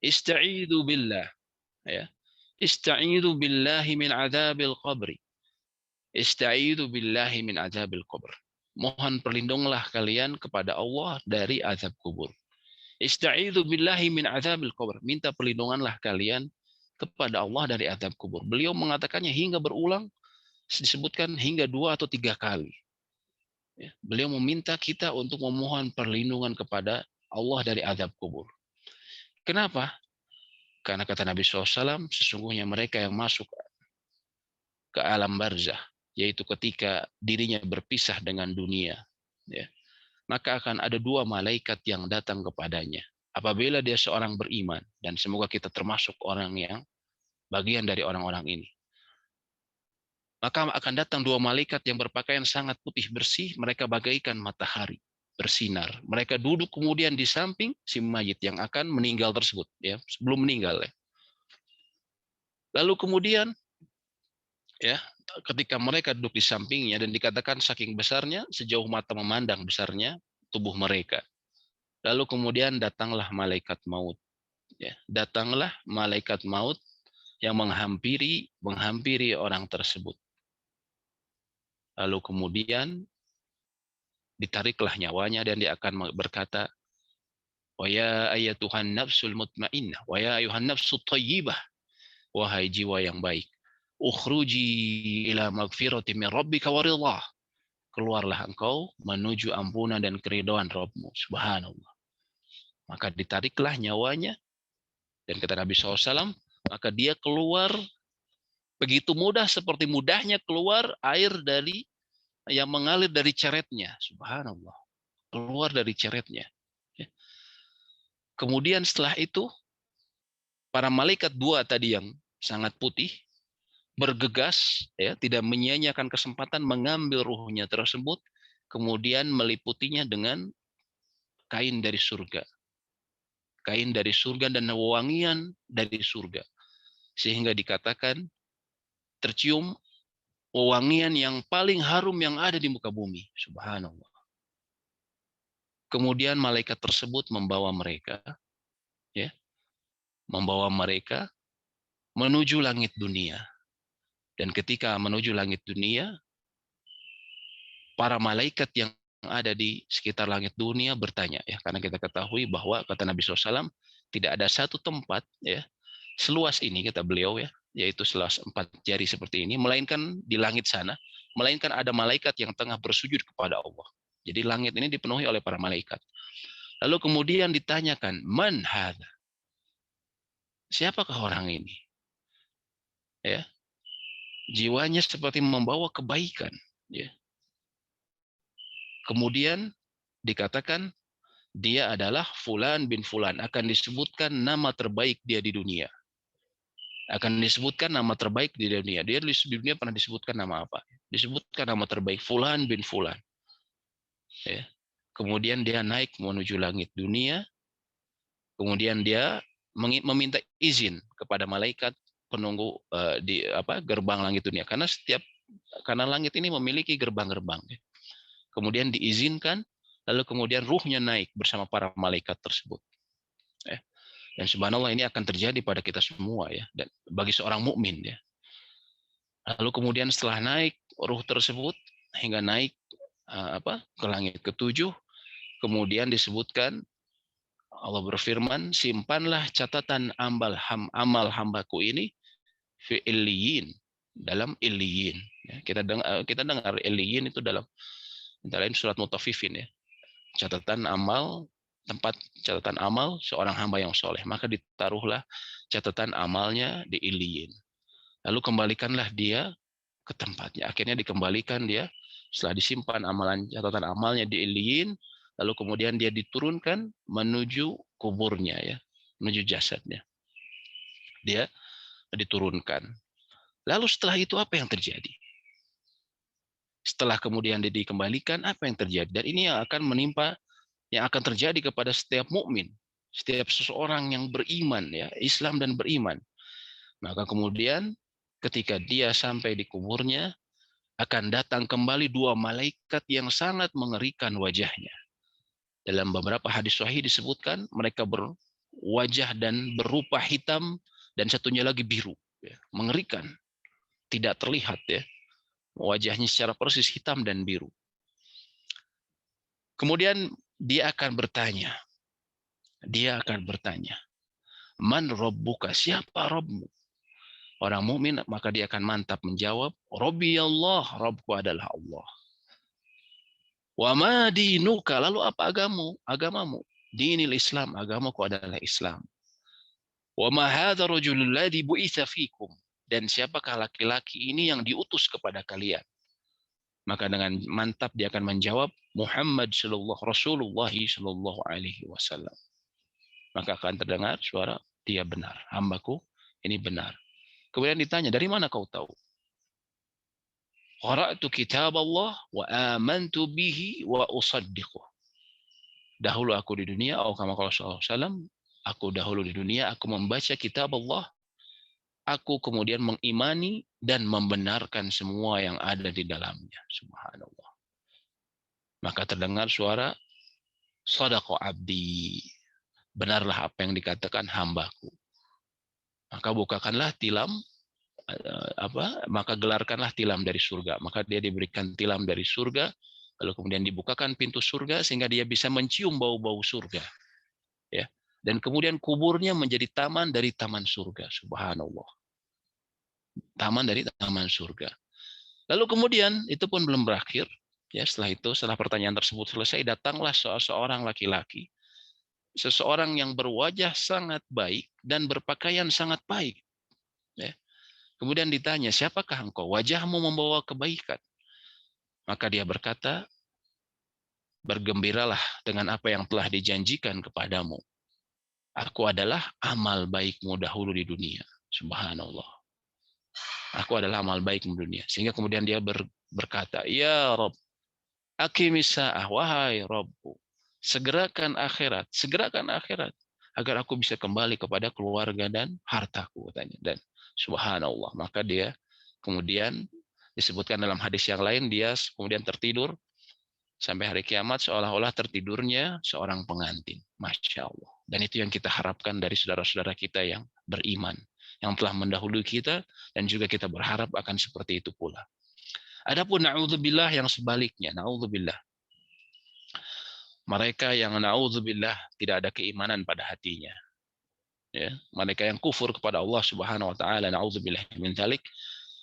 Ista'idu billah, ya. Ista'idu billahi min adzabil qabri. Ista'idu billahi min adzabil qabr. Mohon perlindunganlah kalian kepada Allah dari azab kubur. Ista'idu billahi min adzabil qabr. Minta perlindunganlah kalian kepada Allah dari azab kubur. Beliau mengatakannya hingga berulang, disebutkan hingga 2 atau 3 kali. Ya, beliau meminta kita untuk memohon perlindungan kepada Allah dari azab kubur. Kenapa? Karena kata Nabi SAW, sesungguhnya mereka yang masuk ke alam barzah, yaitu ketika dirinya berpisah dengan dunia, ya, maka akan ada 2 malaikat yang datang kepadanya. Apabila dia seorang beriman, dan semoga kita termasuk orang yang bagian dari orang-orang ini, maka akan datang 2 malaikat yang berpakaian sangat putih bersih, mereka bagaikan matahari bersinar. Mereka duduk kemudian di samping si mayit yang akan meninggal tersebut, ya, sebelum meninggal, ya. Lalu kemudian, ya, ketika mereka duduk di sampingnya dan dikatakan saking besarnya, sejauh mata memandang besarnya tubuh mereka. Lalu kemudian datanglah malaikat maut, ya. Datanglah malaikat maut yang menghampiri orang tersebut. Lalu kemudian ditariklah nyawanya dan dia akan berkata, wa ya ayyatuhan nafsul mutmainnah, wa ya ayuhan nafsut thayyibah, wahai jiwa yang baik, ukhruji ila magfirati min rabbika wa ridhah. Keluarlah engkau menuju ampunan dan keridhaan Rabbmu. Subhanallah. Maka ditariklah nyawanya, dan kata Nabi SAW, maka dia keluar begitu mudah, seperti mudahnya keluar air dari yang mengalir dari ceretnya. Subhanallah. Keluar dari ceretnya. Kemudian setelah itu, para malaikat 2 tadi yang sangat putih bergegas, ya, tidak menyia-nyiakan kesempatan mengambil ruhnya tersebut, kemudian meliputinya dengan kain dari surga. Kain dari surga dan wewangian dari surga. Sehingga dikatakan tercium wewangian yang paling harum yang ada di muka bumi. Subhanallah. Kemudian malaikat tersebut membawa mereka, ya, membawa mereka menuju langit dunia. Dan ketika menuju langit dunia, para malaikat yang ada di sekitar langit dunia bertanya, ya, karena kita ketahui bahwa kata Nabi SAW, tidak ada satu tempat, ya, seluas ini, kata beliau, ya, yaitu seluas 4 jari seperti ini, melainkan di langit sana, melainkan ada malaikat yang tengah bersujud kepada Allah. Jadi langit ini dipenuhi oleh para malaikat. Lalu kemudian ditanyakan, man hadza? Siapakah orang ini? Ya, jiwanya seperti membawa kebaikan, ya. Kemudian dikatakan dia adalah Fulan bin Fulan, akan disebutkan nama terbaik dia di dunia. Akan disebutkan nama terbaik di dunia. Dia di dunia pernah disebutkan nama apa? Disebutkan nama terbaik Fulan bin Fulan. Ya. Kemudian dia naik menuju langit dunia. Kemudian dia meminta izin kepada malaikat penunggu di gerbang langit dunia, karena langit ini memiliki gerbang-gerbang. Kemudian diizinkan, lalu kemudian ruhnya naik bersama para malaikat tersebut. Dan subhanallah, ini akan terjadi pada kita semua, ya, dan bagi seorang mukmin, ya. Lalu kemudian setelah naik ruh tersebut hingga naik ke langit ke-7, kemudian disebutkan Allah berfirman, simpanlah catatan amal hambaku ini fi illiyin, dalam illiyin. Ya, kita dengar illiyin itu dalam antara lain surat Mutaffifin, ya. Tempat catatan amal seorang hamba yang soleh, maka ditaruhlah catatan amalnya di illiyin. Lalu kembalikanlah dia ke tempatnya. Akhirnya dikembalikan dia setelah disimpan catatan amalnya di illiyin, lalu kemudian dia diturunkan menuju kuburnya, ya, menuju jasadnya. Dia diturunkan. Lalu setelah itu apa yang terjadi? Setelah kemudian dia dikembalikan, apa yang terjadi? Dan ini yang akan terjadi kepada setiap mukmin, setiap seseorang yang beriman, ya, Islam dan beriman. Maka kemudian ketika dia sampai di kuburnya, akan datang kembali 2 malaikat yang sangat mengerikan wajahnya. Dalam beberapa hadis sahih disebutkan mereka wajah dan berupa hitam, dan satunya lagi biru. Ya, mengerikan, tidak terlihat ya. Wajahnya secara persis hitam dan biru. Kemudian dia akan bertanya. Man Rabbuka, siapa Rabbmu? Orang mukmin maka dia akan mantap menjawab, Rabbi Allah, Rabbku adalah Allah. Wa ma dinuka, lalu apa agamamu? Dinil Islam, agamaku adalah Islam. Wa ma hadza rajulul ladzi bu'itsa fikum, dan siapakah laki-laki ini yang diutus kepada kalian? Maka dengan mantap dia akan menjawab, Muhammad Rasulullah sallallahu alaihi wasallam. Maka akan terdengar suara, dia benar, hambaku ini benar. Kemudian ditanya, dari mana kau tahu? Qara'tu kitab Allah wa amantu bihi wa usaddiquh. Dahulu aku di dunia, kama qala sallallahu alaihi wasallam, aku dahulu di dunia, aku membaca kitab Allah, aku kemudian mengimani dan membenarkan semua yang ada di dalamnya. Subhanallah. Maka terdengar suara, Shadaqa abdi. Benarlah apa yang dikatakan hambaku. Maka bukakanlah tilam, maka gelarkanlah tilam dari surga. Maka dia diberikan tilam dari surga, lalu kemudian dibukakan pintu surga sehingga dia bisa mencium bau-bau surga. Ya. Dan kemudian kuburnya menjadi taman dari taman surga. Subhanallah. Taman dari taman surga. Lalu kemudian itu pun belum berakhir. Ya, setelah pertanyaan tersebut selesai, datanglah seorang laki-laki, seseorang yang berwajah sangat baik dan berpakaian sangat baik. Ya. Kemudian ditanya, siapakah engkau? Wajahmu membawa kebaikan. Maka dia berkata, bergembiralah dengan apa yang telah dijanjikan kepadamu. Aku adalah amal baikmu dahulu di dunia. Subhanallah. Aku adalah amal baikmu di dunia. Sehingga kemudian dia berkata, ya Rabb, aqimis sa'ah, wahai Rabbku, segerakan akhirat, agar aku bisa kembali kepada keluarga dan hartaku, katanya. Dan subhanallah, maka dia kemudian disebutkan dalam hadis yang lain, dia kemudian tertidur sampai hari kiamat seolah-olah tertidurnya seorang pengantin. Masya Allah. Dan itu yang kita harapkan dari saudara-saudara kita yang beriman, yang telah mendahului kita, dan juga kita berharap akan seperti itu pula. Adapun na'udzubillah yang sebaliknya, na'udzubillah. Mereka yang na'udzubillah tidak ada keimanan pada hatinya. Ya, mereka yang kufur kepada Allah Subhanahu wa taala, na'udzubillah min dzalik,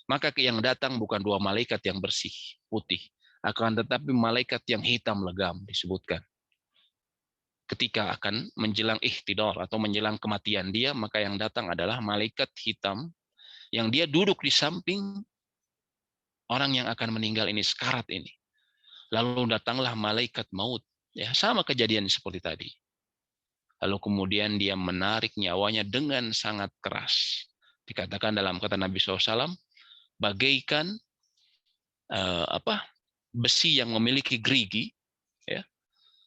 maka yang datang bukan dua malaikat yang bersih, putih, akan tetapi malaikat yang hitam legam disebutkan. Ketika akan menjelang ihtidar atau menjelang kematian dia, maka yang datang adalah malaikat hitam yang dia duduk di samping orang yang akan meninggal ini, sekarat ini. Lalu datanglah malaikat maut. Ya, sama kejadian seperti tadi. Lalu kemudian dia menarik nyawanya dengan sangat keras. Dikatakan dalam kata Nabi SAW, bagaikan besi yang memiliki gerigi, ya,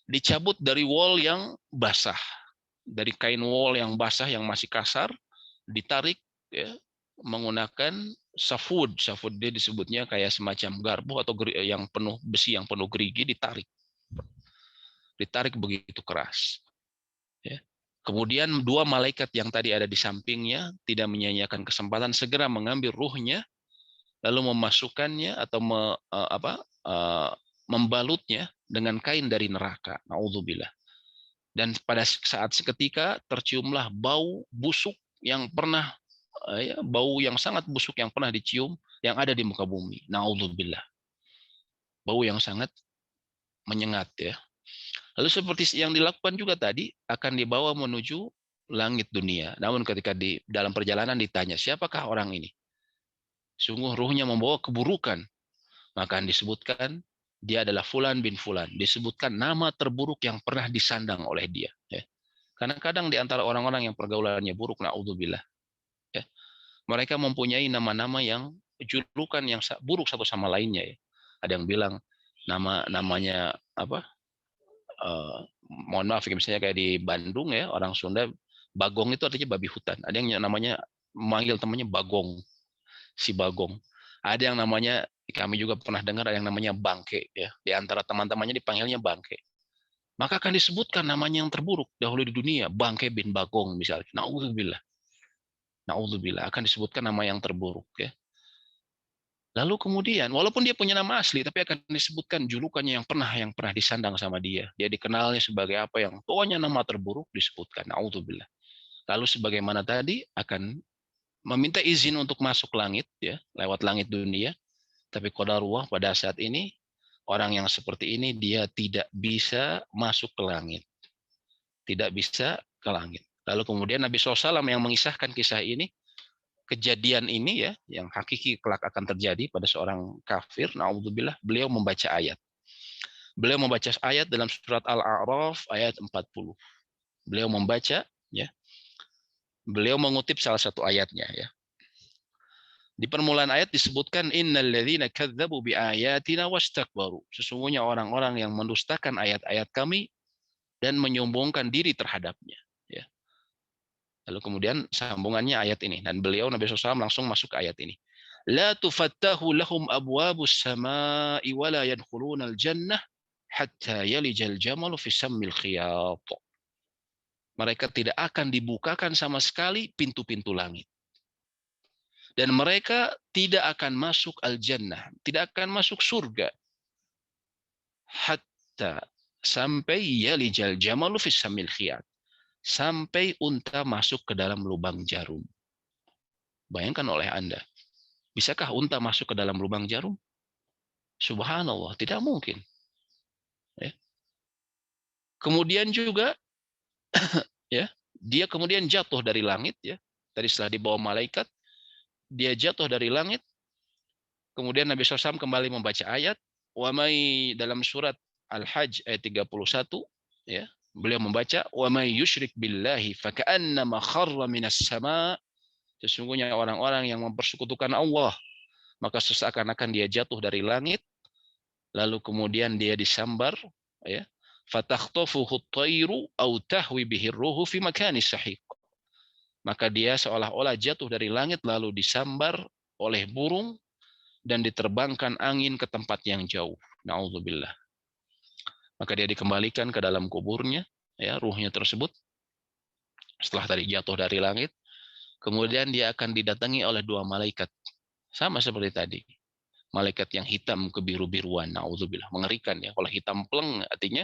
dicabut dari wol yang basah, dari kain wol yang basah yang masih kasar, ditarik ya, menggunakan safud dia disebutnya kayak semacam garpu atau yang penuh besi yang penuh gerigi, ditarik begitu keras. Ya. Kemudian dua malaikat yang tadi ada di sampingnya tidak menyia-nyiakan kesempatan, segera mengambil ruhnya, lalu memasukkannya atau membalutnya dengan kain dari neraka. Na'udzubillah. Dan pada saat seketika terciumlah bau busuk yang pernah, bau yang sangat busuk yang pernah dicium yang ada di muka bumi. Na'udzubillah. Bau yang sangat menyengat ya. Lalu seperti yang dilakukan juga tadi, akan dibawa menuju langit dunia. Namun ketika di dalam perjalanan ditanya, siapakah orang ini? Sungguh ruhnya membawa keburukan. Maka disebutkan, dia adalah Fulan bin Fulan. Disebutkan nama terburuk yang pernah disandang oleh dia. Ya. Karena kadang di antara orang-orang yang pergaulannya buruk, na'udzubillah, ya, mereka mempunyai nama-nama yang julukan yang buruk satu sama lainnya. Ya. Ada yang bilang namanya apa? Mohon maaf, misalnya kayak di Bandung ya, orang Sunda, Bagong itu artinya babi hutan. Ada yang namanya memanggil temannya Bagong, si Bagong. Ada yang namanya, kami juga pernah dengar ada yang namanya Bangke ya. Di antara teman-temannya dipanggilnya Bangke. maka akan disebutkan namanya yang terburuk dahulu di dunia, Bangke bin Bagong misalnya. Naudzubillah. Naudzubillah akan disebutkan nama yang terburuk ya. Lalu kemudian, walaupun dia punya nama asli, tapi akan disebutkan julukannya yang pernah disandang sama dia. Dia dikenalnya sebagai apa yang pokoknya nama terburuk disebutkan. Naudzubillah. Lalu sebagaimana tadi akan meminta izin untuk masuk langit ya, lewat langit dunia. Tapi qadarullah pada saat ini orang yang seperti ini dia tidak bisa masuk ke langit. Tidak bisa ke langit. Lalu kemudian Nabi SAW yang mengisahkan kisah ini, kejadian ini ya, yang hakiki kelak akan terjadi pada seorang kafir, naudzubillah, beliau membaca ayat. Beliau membaca ayat dalam surat Al-A'raf ayat 40. Beliau membaca ya. Beliau mengutip salah satu ayatnya ya. Di permulaan ayat disebutkan innal ladzina kadzdzabu biayatina wastakbaru. Sesungguhnya orang-orang yang mendustakan ayat-ayat kami dan menyombongkan diri terhadapnya. Ya. Lalu kemudian sambungannya ayat ini dan beliau Nabi SAW langsung masuk ke ayat ini. La tufattahu lahum abwabus samai wa la yadkhuluna al-jannah hatta yalijal jamalu fi sammil khiyat. Mereka tidak akan dibukakan sama sekali pintu-pintu langit. Dan mereka tidak akan masuk al-jannah, tidak akan masuk surga. Hatta sampai yalijal jamalu fis samil khiyat. Sampai unta masuk ke dalam lubang jarum. Bayangkan oleh Anda, bisakah unta masuk ke dalam lubang jarum? Subhanallah, tidak mungkin. Ya. Kemudian juga, ya, dia kemudian jatuh dari langit, ya. Tadi setelah dibawa malaikat, dia jatuh dari langit. Kemudian Nabi SAW kembali membaca ayat wa may dalam surat Al-Hajj ayat 31 ya. Beliau membaca wa may yusyrik billahi faka'annama kharra minas sama. Sesungguhnya orang-orang yang mempersekutukan Allah maka seakan-akan dia jatuh dari langit lalu kemudian dia disambar ya. Fatakhtafuhu at-tayru aw tahwi bihi ar-ruhu fi makanis sahiq. Maka dia seolah-olah jatuh dari langit lalu disambar oleh burung dan diterbangkan angin ke tempat yang jauh. Na'udzubillah. Maka dia dikembalikan ke dalam kuburnya, ya, ruhnya tersebut setelah tadi jatuh dari langit. Kemudian dia akan didatangi oleh dua malaikat, sama seperti tadi. Malaikat yang hitam kebiru-biruan, na'udzubillah, mengerikan ya. Kalau hitam pleng artinya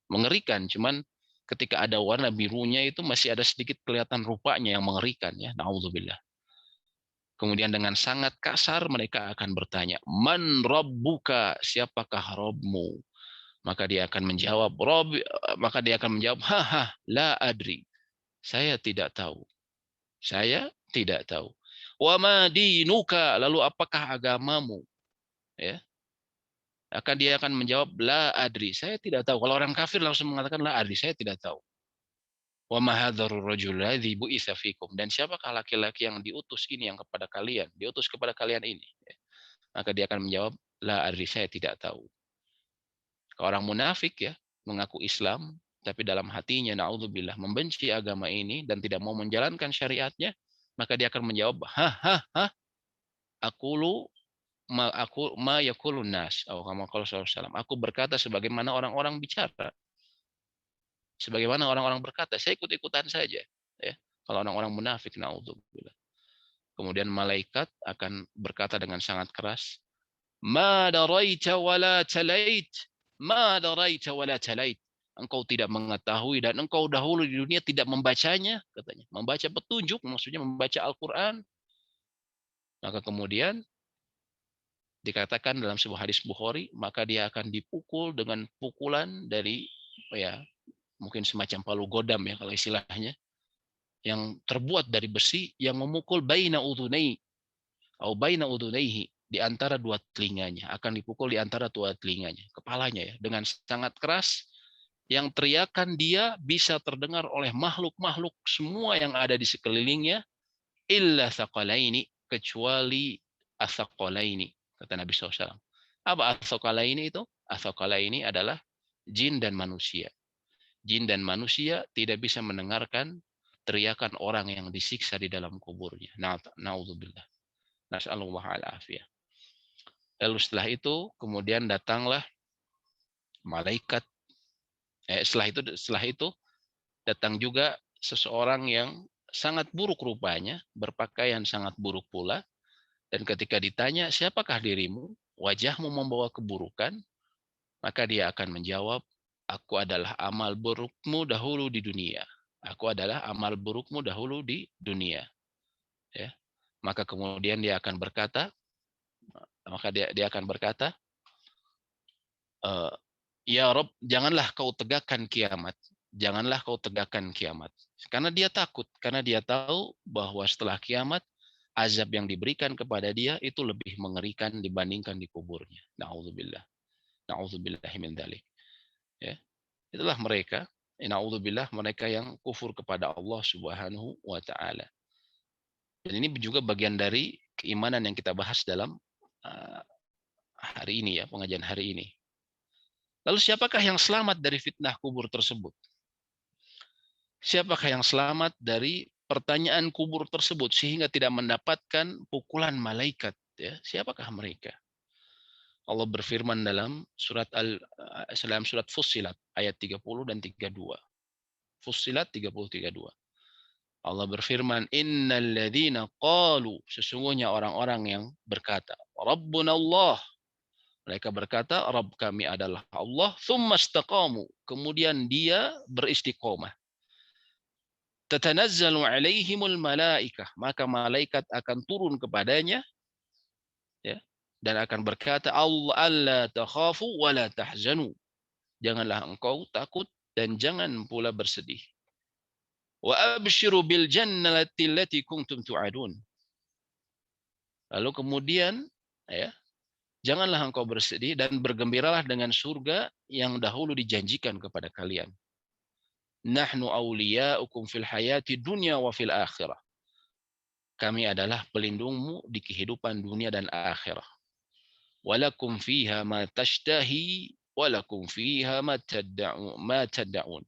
mengerikan, cuman ketika ada warna birunya itu masih ada sedikit kelihatan rupanya yang mengerikan ya, na'udzubillah. Kemudian dengan sangat kasar mereka akan bertanya, "Man rabbuka? Siapakah Rabbmu?" Maka dia akan menjawab, maka dia akan menjawab, "Haha, la adri." Saya tidak tahu. Saya tidak tahu. "Wa ma dinuka?" Lalu apakah agamamu? Ya. Dia akan menjawab, "La adri." Saya tidak tahu. Kalau orang kafir langsung mengatakan, "La adri." Saya tidak tahu. Wa ma hadzarur rajul ladzi bu'itsa fikum. Dan siapakah laki-laki yang diutus ini yang kepada kalian? Diutus kepada kalian ini. Maka dia akan menjawab, la adri, saya tidak tahu. Orang munafik ya, mengaku Islam, tapi dalam hatinya, na'udzubillah, membenci agama ini dan tidak mau menjalankan syariatnya, maka dia akan menjawab, aqulu ma yaqulun nas. Aku berkata sebagaimana orang-orang bicara. Sebagaimana orang-orang berkata, saya ikut-ikutan saja. Ya. Kalau orang-orang munafik, na'udzubillah. Kemudian malaikat akan berkata dengan sangat keras, Ma daraita wala talait. Ma daraita wala talait. Engkau tidak mengetahui dan engkau dahulu di dunia tidak membacanya, katanya. Membaca petunjuk, maksudnya membaca Al-Quran. Maka kemudian dikatakan dalam sebuah hadis Bukhari, maka dia akan dipukul dengan pukulan dari ya mungkin semacam palu godam ya kalau istilahnya, yang terbuat dari besi yang memukul baina udhunai atau baina udhunaihi, di antara dua telinganya, akan dipukul di antara dua telinganya, kepalanya ya, dengan sangat keras yang teriakan dia bisa terdengar oleh makhluk-makhluk semua yang ada di sekelilingnya illa thaqalaini, kecuali athaqalaini, kata Nabi SAW. Apa athaqalaini itu? Athaqalaini adalah jin dan manusia. Jin dan manusia tidak bisa mendengarkan teriakan orang yang disiksa di dalam kuburnya. Na'udzubillah. Nas'alullah al-afiyah. Lalu setelah itu kemudian datanglah malaikat Setelah itu datang juga seseorang yang sangat buruk rupanya, berpakaian sangat buruk pula, dan ketika ditanya, siapakah dirimu? Wajahmu membawa keburukan, maka dia akan menjawab, aku adalah amal burukmu dahulu di dunia. Aku adalah amal burukmu dahulu di dunia. Ya. Maka kemudian dia akan berkata, eh, ya Rob, janganlah kau tegakkan kiamat. Janganlah kau tegakkan kiamat. Karena dia takut, karena dia tahu bahwa setelah kiamat, azab yang diberikan kepada dia itu lebih mengerikan dibandingkan di kuburnya. Na'udzubillah. Na'udzubillah min dzalik. Ya. Itulah mereka, na'udzubillah, mereka yang kufur kepada Allah Subhanahu wa taala. Dan ini juga bagian dari keimanan yang kita bahas dalam hari ini ya, pengajian hari ini. Lalu siapakah yang selamat dari fitnah kubur tersebut? Siapakah yang selamat dari pertanyaan kubur tersebut sehingga tidak mendapatkan pukulan malaikat? Ya, siapakah mereka? Allah berfirman dalam surat Fussilat ayat 30 dan 32. Fussilat 30 32. Allah berfirman, innal ladzina qalu, sesungguhnya orang-orang yang berkata, Rabbuna Allah. Mereka berkata, Rabb kami adalah Allah, thumma istaqamu. Kemudian dia beristiqomah. Tatanazzalu alaihimul malaikah, maka malaikat akan turun kepadanya, ya, dan akan berkata, Allah alla takhafu wa la tahzanu. Janganlah engkau takut dan jangan pula bersedih. Wa abshiru bil jannati allati kuntum tu'adun. Lalu kemudian, ya, janganlah engkau bersedih dan bergembiralah dengan surga yang dahulu dijanjikan kepada kalian. Nahnu awliya'ukum fil hayati dunya wa fil akhirah. Kami adalah pelindungmu di kehidupan dunia dan akhirat. Walakum fiha ma tashtahi walakum fiha ma tad'un.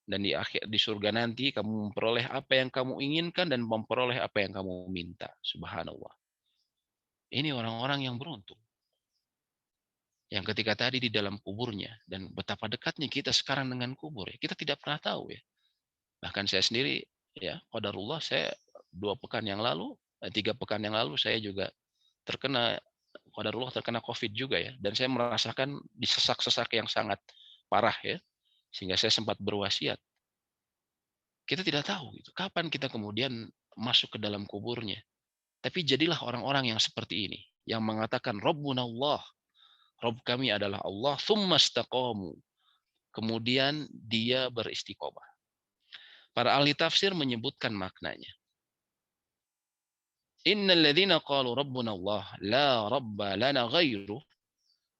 Dan di surga nanti kamu memperoleh apa yang kamu inginkan dan memperoleh apa yang kamu minta. Subhanallah. Ini orang-orang yang beruntung. Yang ketika tadi di dalam kuburnya, dan betapa dekatnya kita sekarang dengan kubur, ya. Kita tidak pernah tahu ya. Bahkan saya sendiri, ya, qadarullah, saya 3 pekan yang lalu saya juga terkena, qadarullah, terkena COVID juga ya, dan saya merasakan disesak-sesak yang sangat parah ya, sehingga saya sempat berwasiat. Kita tidak tahu gitu, kapan kita kemudian masuk ke dalam kuburnya. Tapi jadilah orang-orang yang seperti ini, yang mengatakan Rabbuna Allah, Rabb kami adalah Allah, thumma istaqamu. Kemudian dia beristiqomah. Para ahli tafsir menyebutkan maknanya. Innal ladzina qalu rabbuna Allah la rabba lana ghairuh.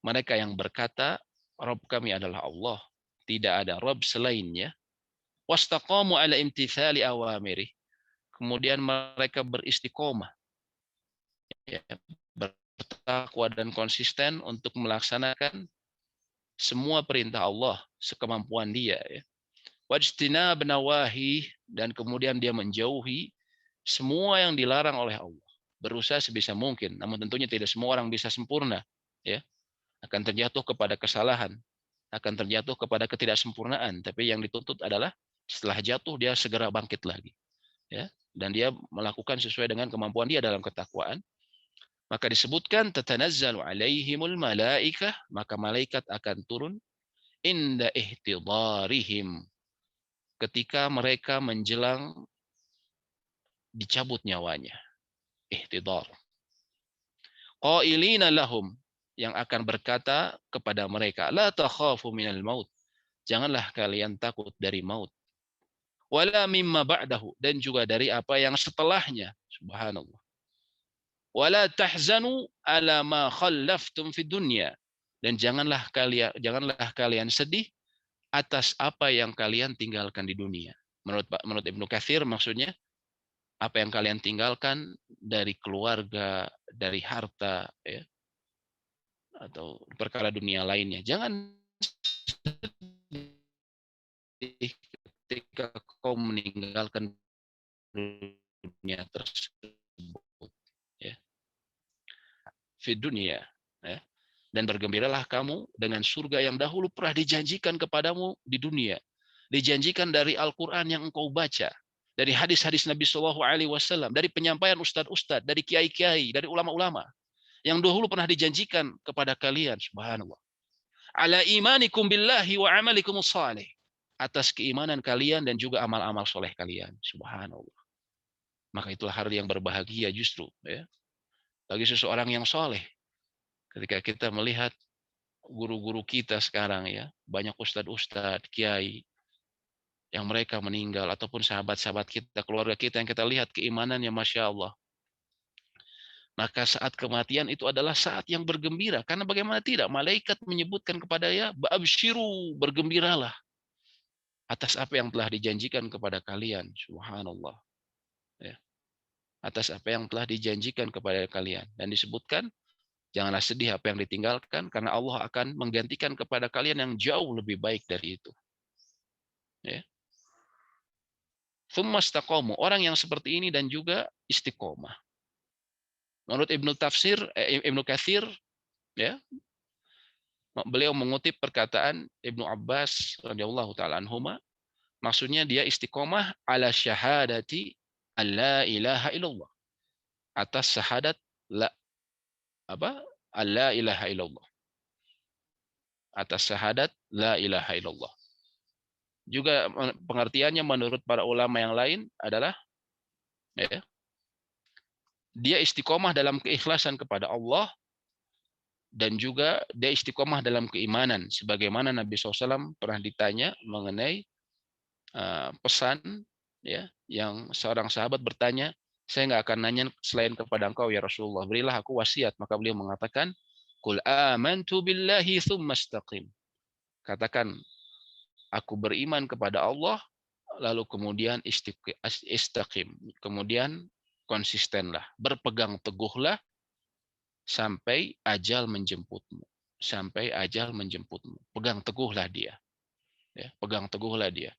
Mereka yang berkata, Rabb kami adalah Allah, tidak ada Rabb selainnya. Wastaqamu ala imtithali awamirih. Kemudian mereka beristiqomah, ya, bertakwa dan konsisten untuk melaksanakan semua perintah Allah sekemampuan dia. Ya. Wajtinab nawahi, dan kemudian dia menjauhi semua yang dilarang oleh Allah. Berusaha sebisa mungkin, namun tentunya tidak semua orang bisa sempurna. Ya. Akan terjatuh kepada kesalahan, akan terjatuh kepada ketidaksempurnaan. Tapi yang dituntut adalah setelah jatuh dia segera bangkit lagi. Ya. Dan dia melakukan sesuai dengan kemampuan dia dalam ketakwaan. Maka disebutkan tatanazzalu alaihimul malaikah, maka malaikat akan turun inda ihtidarihim, ketika mereka menjelang dicabut nyawanya. Ihtidar. Qailina lahum, yang akan berkata kepada mereka, la takhafu minal maut. Janganlah kalian takut dari maut. Wala mimma ba'dahu, dan juga dari apa yang setelahnya. Subhanallah. Wala tahzanu ala ma khallaftum fid dunya. Dan janganlah kalian sedih atas apa yang kalian tinggalkan di dunia. Menurut Ibnu Katsir maksudnya apa yang kalian tinggalkan dari keluarga, dari harta, ya, atau perkara dunia lainnya. Jangan sedih ketika kau meninggalkan dunia tersebut. Ya. Di dunia. Ya. Dan bergembiralah kamu dengan surga yang dahulu pernah dijanjikan kepadamu di dunia. Dijanjikan dari Al-Quran yang engkau baca. Dari hadis-hadis Nabi SAW. Dari penyampaian ustadz-ustadz. Dari kiai-kiai. Dari ulama-ulama. Yang dahulu pernah dijanjikan kepada kalian. Subhanallah. Ala imanikum billahi wa amalikum salih. Atas keimanan kalian dan juga amal-amal soleh kalian. Subhanallah. Maka itulah hari yang berbahagia justru. Ya. Bagi seseorang yang soleh. Ketika kita melihat guru-guru kita sekarang ya, banyak ustadz-ustadz, kiai, yang mereka meninggal, ataupun sahabat-sahabat kita, keluarga kita yang kita lihat keimanannya Masya Allah. Maka saat kematian itu adalah saat yang bergembira. Karena bagaimana tidak, malaikat menyebutkan kepada ya, ba'abshiru, bergembiralah atas apa yang telah dijanjikan kepada kalian. Subhanallah. Ya. Atas apa yang telah dijanjikan kepada kalian. Dan disebutkan, janganlah sedih apa yang ditinggalkan, karena Allah akan menggantikan kepada kalian yang jauh lebih baik dari itu. Ya. Tsumma istaqamu, orang yang seperti ini dan juga istiqomah. Menurut Ibnu Katsir, ya, beliau mengutip perkataan Ibnu Abbas radhiyallahu taala anhuma, maksudnya dia istiqomah ala syahadati alla ilaha illallah. Atas syahadat la alla ilaha illallah. Atas syahadat la ilaha illallah. Juga pengertiannya menurut para ulama yang lain adalah ya, dia istiqomah dalam keikhlasan kepada Allah dan juga dia istiqomah dalam keimanan. Sebagaimana Nabi SAW pernah ditanya mengenai pesan ya, yang seorang sahabat bertanya, saya nggak akan nanya selain kepada engkau ya Rasulullah, berilah aku wasiat. Maka beliau mengatakan, Qul amantu billahi tsumma istaqim. Katakan, aku beriman kepada Allah, lalu kemudian istaqim. Kemudian konsistenlah, berpegang teguhlah sampai ajal menjemputmu. Sampai ajal menjemputmu. Pegang teguhlah dia. Ya, pegang teguhlah dia.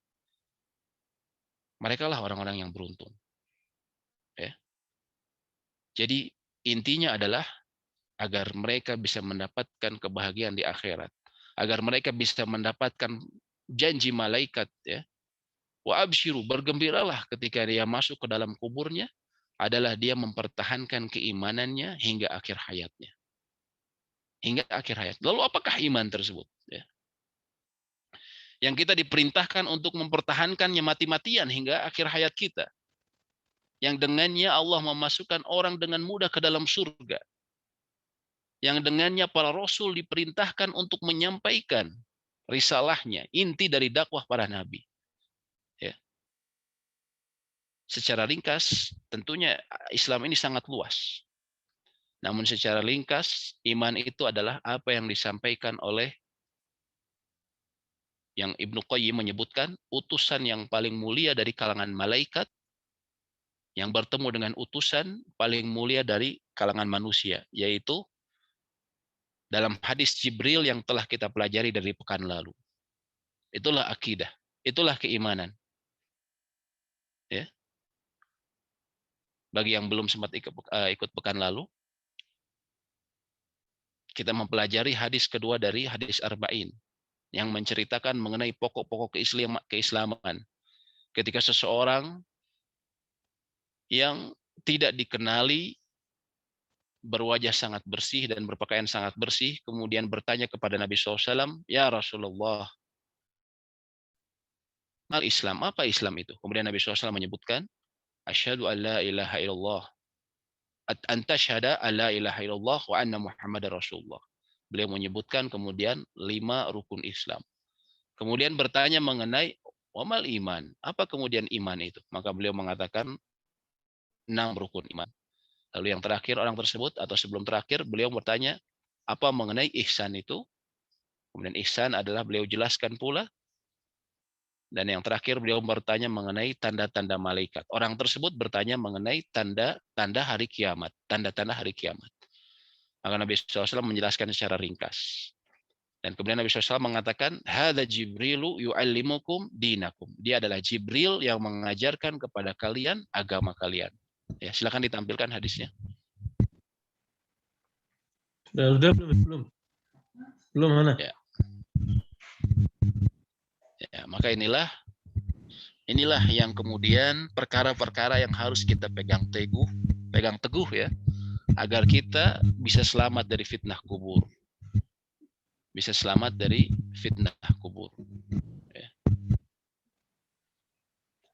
Mereka lah orang-orang yang beruntung. Ya. Jadi intinya adalah agar mereka bisa mendapatkan kebahagiaan di akhirat. Agar mereka bisa mendapatkan janji malaikat, ya. Wa absyiru, bergembiralah ketika dia masuk ke dalam kuburnya, adalah dia mempertahankan keimanannya hingga akhir hayatnya. Hingga akhir hayat. Lalu apakah iman tersebut? Ya. Yang kita diperintahkan untuk mempertahankannya mati-matian hingga akhir hayat kita. Yang dengannya Allah memasukkan orang dengan mudah ke dalam surga. Yang dengannya para rasul diperintahkan untuk menyampaikan risalahnya, inti dari dakwah para nabi. Ya. Secara ringkas, tentunya Islam ini sangat luas. Namun secara ringkas, iman itu adalah apa yang disampaikan oleh yang Ibnu Qayyim menyebutkan, utusan yang paling mulia dari kalangan malaikat, yang bertemu dengan utusan paling mulia dari kalangan manusia, yaitu dalam hadis Jibril yang telah kita pelajari dari pekan lalu. Itulah akidah, itulah keimanan. Ya. Bagi yang belum sempat ikut pekan lalu, kita mempelajari hadis kedua dari hadis Arba'in, yang menceritakan mengenai pokok-pokok keislaman. Ketika seseorang yang tidak dikenali, berwajah sangat bersih dan berpakaian sangat bersih, kemudian bertanya kepada Nabi SAW, ya Rasulullah, mal Islam, apa Islam itu? Kemudian Nabi SAW menyebutkan, asyhadu an la ilaha illallah, anta syahada an la ilaha illallah wa anna Muhammadar Rasulullah. Beliau menyebutkan kemudian 5 rukun Islam. Kemudian bertanya mengenai wamal iman, apa kemudian iman itu? Maka beliau mengatakan 6 rukun iman. Lalu yang terakhir orang tersebut, atau sebelum terakhir, beliau bertanya apa mengenai ihsan itu. Kemudian ihsan adalah beliau jelaskan pula. Dan yang terakhir beliau bertanya mengenai tanda-tanda malaikat. Orang tersebut bertanya mengenai tanda-tanda hari kiamat. Tanda-tanda hari kiamat. Maka Nabi SAW menjelaskan secara ringkas. Dan kemudian Nabi SAW mengatakan, Hadza Jibrilu yu'allimukum dinakum. Dia adalah Jibril yang mengajarkan kepada kalian agama kalian. Ya, silakan ditampilkan hadisnya. Sudah belum? Belum mana? Ya. Ya, maka inilah yang kemudian perkara-perkara yang harus kita pegang teguh ya, agar kita bisa selamat dari fitnah kubur. Bisa selamat dari fitnah kubur. Ya.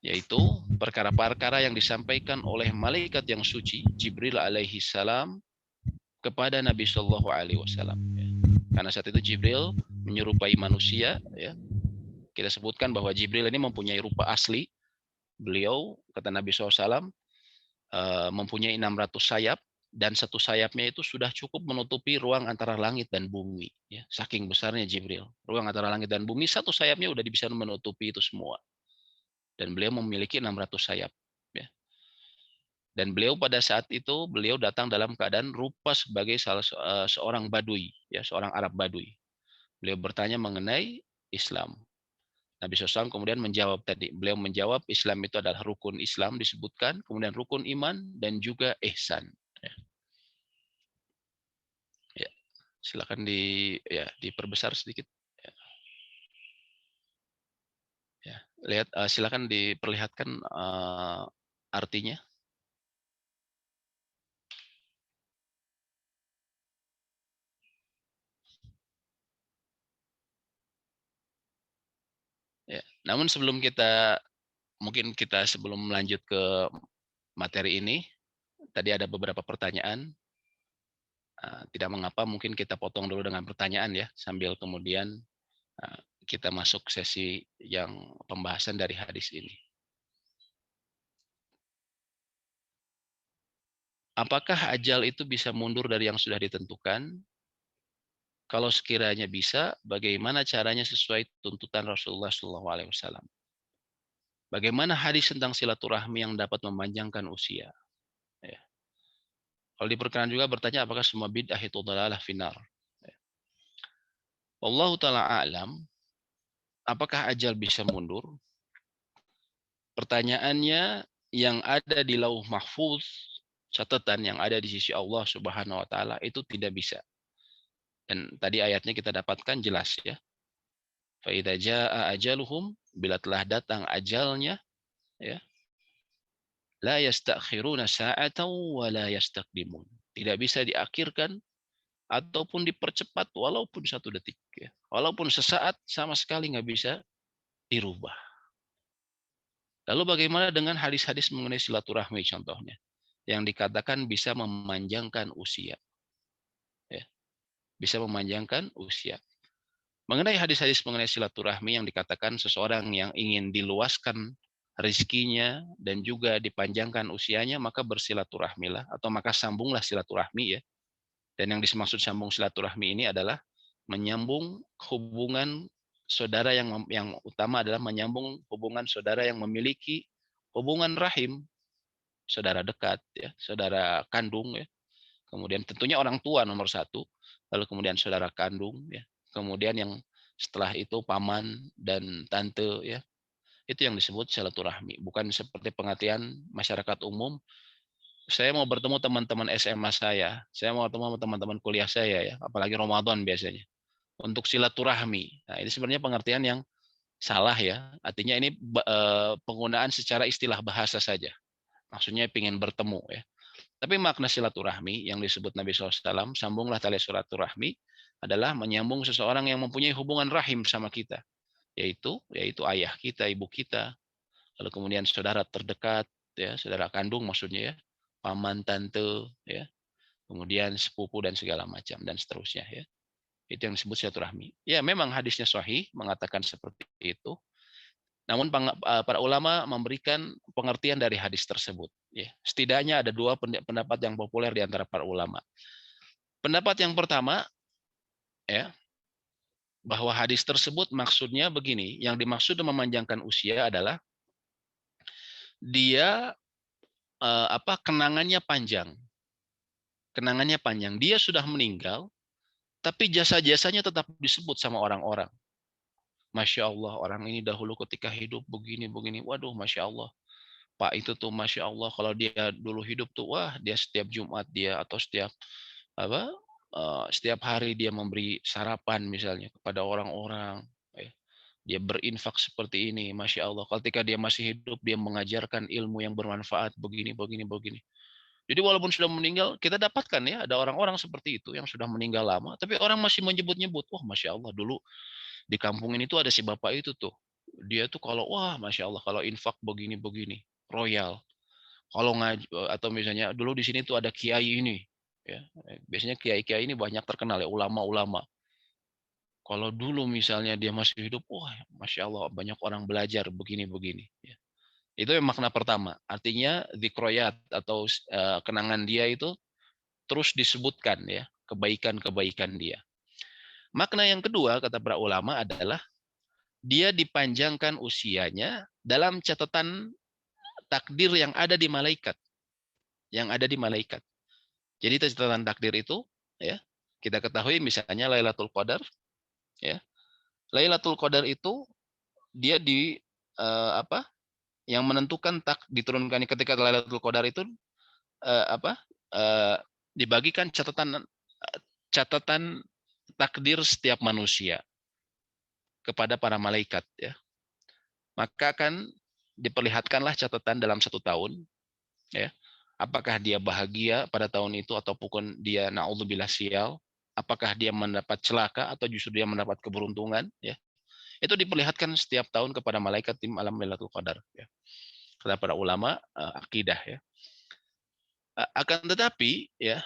Yaitu perkara-perkara yang disampaikan oleh malaikat yang suci Jibril alaihi salam kepada Nabi Shallallahu alaihi wasallam. Ya. Karena saat itu Jibril menyerupai manusia ya. Kita sebutkan bahwa Jibril ini mempunyai rupa asli. Beliau, kata Nabi SAW, mempunyai 600 sayap, dan satu sayapnya itu sudah cukup menutupi ruang antara langit dan bumi. Ya, saking besarnya Jibril. Ruang antara langit dan bumi, satu sayapnya udah bisa menutupi itu semua. Dan beliau memiliki 600 sayap. Ya. Dan beliau pada saat itu, beliau datang dalam keadaan rupa sebagai seorang badui, ya, seorang Arab badui. Beliau bertanya mengenai Islam. Nabi SAW kemudian menjawab tadi. Beliau menjawab Islam itu adalah rukun Islam disebutkan, kemudian rukun iman dan juga ihsan. Ya, silakan diperbesar sedikit. Ya, ya. Lihat, silakan diperlihatkan artinya. Ya. Namun sebelum melanjut ke materi ini, tadi ada beberapa pertanyaan. Tidak mengapa mungkin kita potong dulu dengan pertanyaan ya, sambil kemudian kita masuk sesi yang pembahasan dari hadis ini. Apakah ajal itu bisa mundur dari yang sudah ditentukan? Kalau sekiranya bisa, bagaimana caranya sesuai tuntutan Rasulullah SAW? Bagaimana hadis tentang silaturahmi yang dapat memanjangkan usia? Ya. Kalau diperkenan juga bertanya apakah semua bid'ah itu dhalalah finar? Ya. Wallahu ta'ala a'lam, apakah ajal bisa mundur? Pertanyaannya yang ada di lauh mahfuz, catatan yang ada di sisi Allah Subhanahu wa taala itu tidak bisa. Dan tadi ayatnya kita dapatkan jelas ya. Fa idza jaa ajaluhum, bila telah datang ajalnya ya, la yastakhiruna sa'atan wa la yastaqdimun. Tidak bisa diakhirkan ataupun dipercepat walaupun 1 detik ya. Walaupun sesaat sama sekali nggak bisa dirubah. Lalu bagaimana dengan hadis-hadis mengenai silaturahmi contohnya? Yang dikatakan bisa memanjangkan usia. Ya, bisa memanjangkan usia. Mengenai hadis-hadis mengenai silaturahmi yang dikatakan seseorang yang ingin diluaskan rezekinya dan juga dipanjangkan usianya, maka bersilaturahmilah atau maka sambunglah silaturahmi ya. Dan yang dimaksud sambung silaturahmi ini adalah menyambung hubungan saudara yang utama adalah menyambung hubungan saudara yang memiliki hubungan rahim, saudara dekat ya, saudara kandung ya. Kemudian tentunya orang tua nomor 1, lalu kemudian saudara kandung ya. Kemudian yang setelah itu paman dan tante ya. Itu yang disebut silaturahmi, bukan seperti pengertian masyarakat umum. Saya mau bertemu teman-teman SMA saya mau bertemu teman-teman kuliah saya ya, apalagi Ramadan biasanya. Untuk silaturahmi. Nah, ini sebenarnya pengertian yang salah ya. Artinya ini penggunaan secara istilah bahasa saja. Maksudnya ingin bertemu ya. Tapi makna silaturahmi yang disebut Nabi SAW, sambunglah tali silaturahmi, adalah menyambung seseorang yang mempunyai hubungan rahim sama kita, yaitu ayah kita, ibu kita, lalu kemudian saudara terdekat, ya, saudara kandung maksudnya ya, paman, tante, ya, kemudian sepupu dan segala macam dan seterusnya ya. Itu yang disebut silaturahmi. Ya, memang hadisnya sahih mengatakan seperti itu. Namun para ulama memberikan pengertian dari hadis tersebut. Ya, setidaknya ada 2 pendapat yang populer di antara para ulama. Pendapat yang pertama, ya, bahwa hadis tersebut maksudnya begini, yang dimaksud memanjangkan usia adalah dia kenangannya panjang. Kenangannya panjang. Dia sudah meninggal, tapi jasa-jasanya tetap disebut sama orang-orang. Masya Allah, orang ini dahulu ketika hidup begini-begini. Waduh, Masya Allah. Pak itu tuh Masya Allah, kalau dia dulu hidup tuh, wah dia setiap Jumat dia atau setiap apa setiap hari dia memberi sarapan misalnya kepada orang-orang, ya. Dia berinfak seperti ini, Masya Allah. Ketika dia masih hidup, dia mengajarkan ilmu yang bermanfaat, begini, begini, begini. Jadi walaupun sudah meninggal, kita dapatkan ya, ada orang-orang seperti itu yang sudah meninggal lama, tapi orang masih menyebut-nyebut, wah Masya Allah, dulu di kampung ini tuh ada si bapak itu tuh. Dia tuh kalau, wah Masya Allah, kalau infak begini-begini, royal. Kalau ngaji, atau misalnya dulu di sini tuh ada kiai ini, ya. Biasanya kiai-kiai ini banyak terkenal ya, ulama-ulama. Kalau dulu misalnya dia masih hidup, wah Masya Allah banyak orang belajar begini-begini. Ya. Itu yang makna pertama. Artinya zikroyat atau kenangan dia itu terus disebutkan ya, kebaikan-kebaikan dia. Makna yang kedua kata para ulama adalah dia dipanjangkan usianya dalam catatan takdir yang ada di malaikat, yang ada di malaikat. Jadi catatan takdir itu ya, kita ketahui misalnya Lailatul Qadar ya. Lailatul Qadar itu dia di apa? Yang menentukan diturunkan ketika Lailatul Qadar itu apa? Dibagikan catatan takdir setiap manusia kepada para malaikat ya. Maka akan diperlihatkanlah catatan dalam 1 tahun ya. Apakah dia bahagia pada tahun itu ataupun dia naudzubillah sial, apakah dia mendapat celaka atau justru dia mendapat keberuntungan ya. Itu diperlihatkan setiap tahun kepada malaikat di malam Lailatul Qadar ya. Kata para ulama akidah ya. Akan tetapi ya,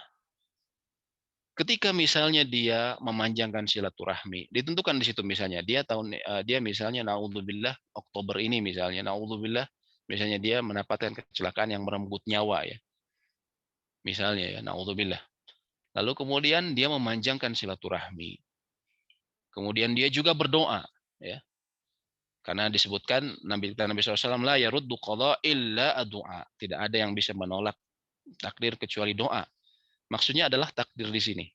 ketika misalnya dia memanjangkan silaturahmi, ditentukan di situ misalnya dia misalnya naudzubillah Oktober ini misalnya naudzubillah misalnya dia mendapatkan kecelakaan yang merenggut nyawa ya. Misalnya ya naudzubillah. Lalu kemudian dia memanjangkan silaturahmi. Kemudian dia juga berdoa ya. Karena disebutkan Nabi SAW la yaruddu qada illa addu'a. Tidak ada yang bisa menolak takdir kecuali doa. Maksudnya adalah takdir di sini.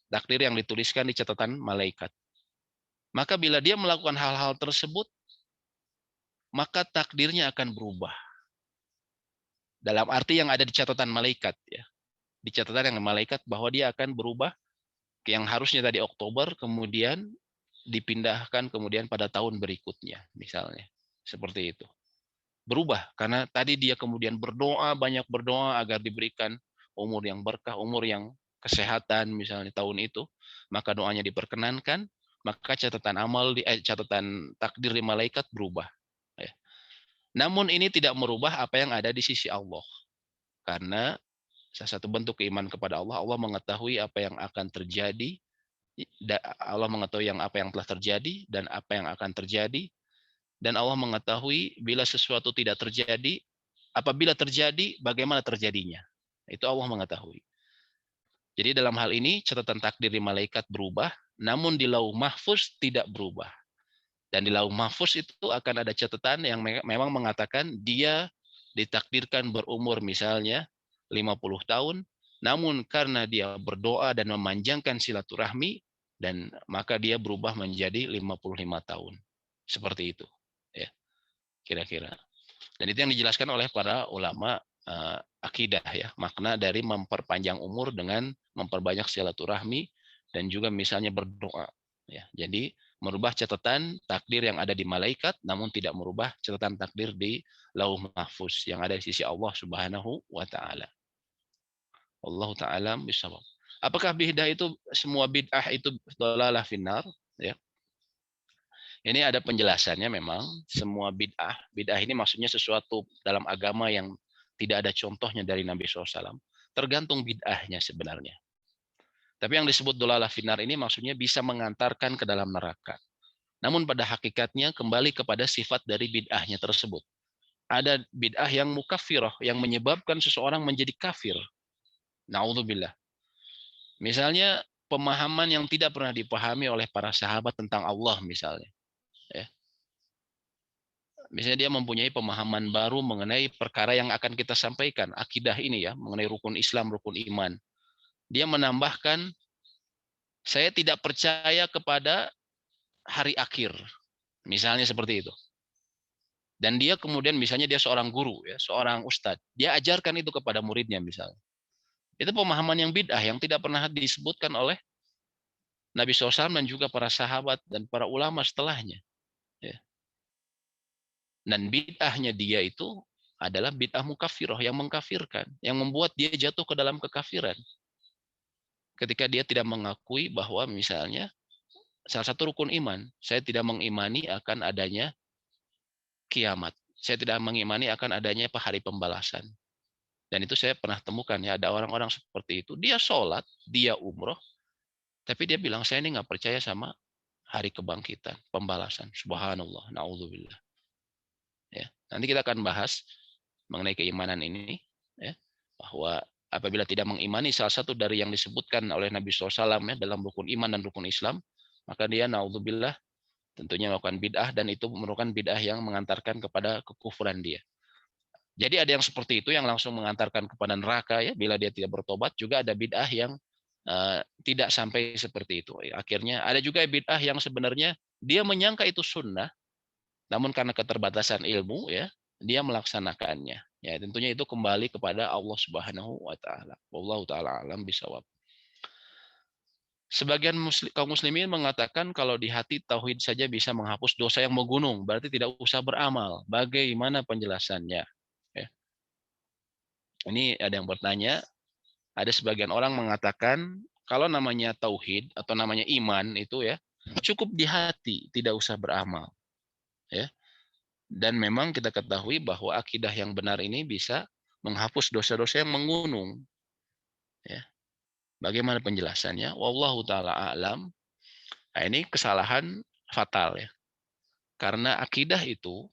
Takdir yang dituliskan di catatan malaikat. Maka bila dia melakukan hal-hal tersebut, maka takdirnya akan berubah. Dalam arti yang ada di catatan malaikat ya. Di catatan yang malaikat bahwa dia akan berubah yang harusnya tadi Oktober kemudian dipindahkan kemudian pada tahun berikutnya misalnya. Seperti itu. Berubah karena tadi dia kemudian banyak berdoa agar diberikan umur yang berkah, umur yang kesehatan misalnya tahun itu, maka doanya diperkenankan, maka catatan takdir di malaikat berubah ya. Namun ini tidak merubah apa yang ada di sisi Allah. Karena salah satu bentuk keimanan kepada Allah, Allah mengetahui apa yang akan terjadi, Allah mengetahui apa yang telah terjadi dan apa yang akan terjadi. Dan Allah mengetahui bila sesuatu tidak terjadi, apabila terjadi, bagaimana terjadinya. Itu Allah mengetahui. Jadi dalam hal ini catatan takdir di malaikat berubah, namun di lauh mahfuz tidak berubah. Dan di lauh mahfuz itu akan ada catatan yang memang mengatakan dia ditakdirkan berumur misalnya 50 tahun, namun karena dia berdoa dan memanjangkan silaturahmi, dan maka dia berubah menjadi 55 tahun. Seperti itu. Ya. Kira-kira. Dan itu yang dijelaskan oleh para ulama akidah ya, makna dari memperpanjang umur dengan memperbanyak silaturahmi dan juga misalnya berdoa ya. Jadi merubah catatan takdir yang ada di malaikat namun tidak merubah catatan takdir di lauh mahfuz yang ada di sisi Allah Subhanahu wa taala. Allah taala bisawab. Apakah bid'ah itu semua bid'ah itu dhalalah finnar ya? Ini ada penjelasannya memang, semua bid'ah ini maksudnya sesuatu dalam agama yang tidak ada contohnya dari Nabi SAW. Tergantung bid'ahnya sebenarnya. Tapi yang disebut dhalalah finnar ini maksudnya bisa mengantarkan ke dalam neraka. Namun pada hakikatnya kembali kepada sifat dari bid'ahnya tersebut. Ada bid'ah yang mukaffirah, yang menyebabkan seseorang menjadi kafir. Na'udzubillah. Misalnya pemahaman yang tidak pernah dipahami oleh para sahabat tentang Allah misalnya. Ya. Misalnya dia mempunyai pemahaman baru mengenai perkara yang akan kita sampaikan, akidah ini ya, mengenai rukun Islam, rukun iman. Dia menambahkan, saya tidak percaya kepada hari akhir. Misalnya seperti itu. Dan dia kemudian misalnya dia seorang guru, ya, seorang ustadz. Dia ajarkan itu kepada muridnya misalnya. Itu pemahaman yang bid'ah yang tidak pernah disebutkan oleh Nabi SAW dan juga para sahabat dan para ulama setelahnya. Ya. Dan bid'ahnya dia itu adalah bid'ah mukaffirah yang mengkafirkan, yang membuat dia jatuh ke dalam kekafiran. Ketika dia tidak mengakui bahwa misalnya salah satu rukun iman, saya tidak mengimani akan adanya kiamat. Saya tidak mengimani akan adanya hari pembalasan. Dan itu saya pernah temukan ya, ada orang-orang seperti itu. Dia sholat, dia umroh, tapi dia bilang saya ini nggak percaya sama hari kebangkitan, pembalasan. Subhanallah, naudzubillah. Ya, nanti kita akan bahas mengenai keimanan ini, ya, bahwa apabila tidak mengimani salah satu dari yang disebutkan oleh Nabi SAW ya, dalam rukun iman dan rukun Islam, maka dia naudzubillah tentunya melakukan bid'ah dan itu merupakan bid'ah yang mengantarkan kepada kekufuran dia. Jadi ada yang seperti itu yang langsung mengantarkan kepada neraka ya bila dia tidak bertobat, juga ada bid'ah yang tidak sampai seperti itu. Akhirnya ada juga bid'ah yang sebenarnya dia menyangka itu sunnah, namun karena keterbatasan ilmu ya, dia melaksanakannya. Ya, tentunya itu kembali kepada Allah Subhanahu wa taala. Wallahu taala alam bisawab. Sebagian kaum muslimin mengatakan kalau di hati tauhid saja bisa menghapus dosa yang menggunung, berarti tidak usah beramal. Bagaimana penjelasannya? Ya. Ini ada yang bertanya, ada sebagian orang mengatakan kalau namanya tauhid atau namanya iman itu ya cukup di hati, tidak usah beramal. Ya. Dan memang kita ketahui bahwa akidah yang benar ini bisa menghapus dosa-dosa yang menggunung. Ya. Bagaimana penjelasannya? Wallahu taala a'lam. Nah, ini kesalahan fatal ya. Karena akidah itu,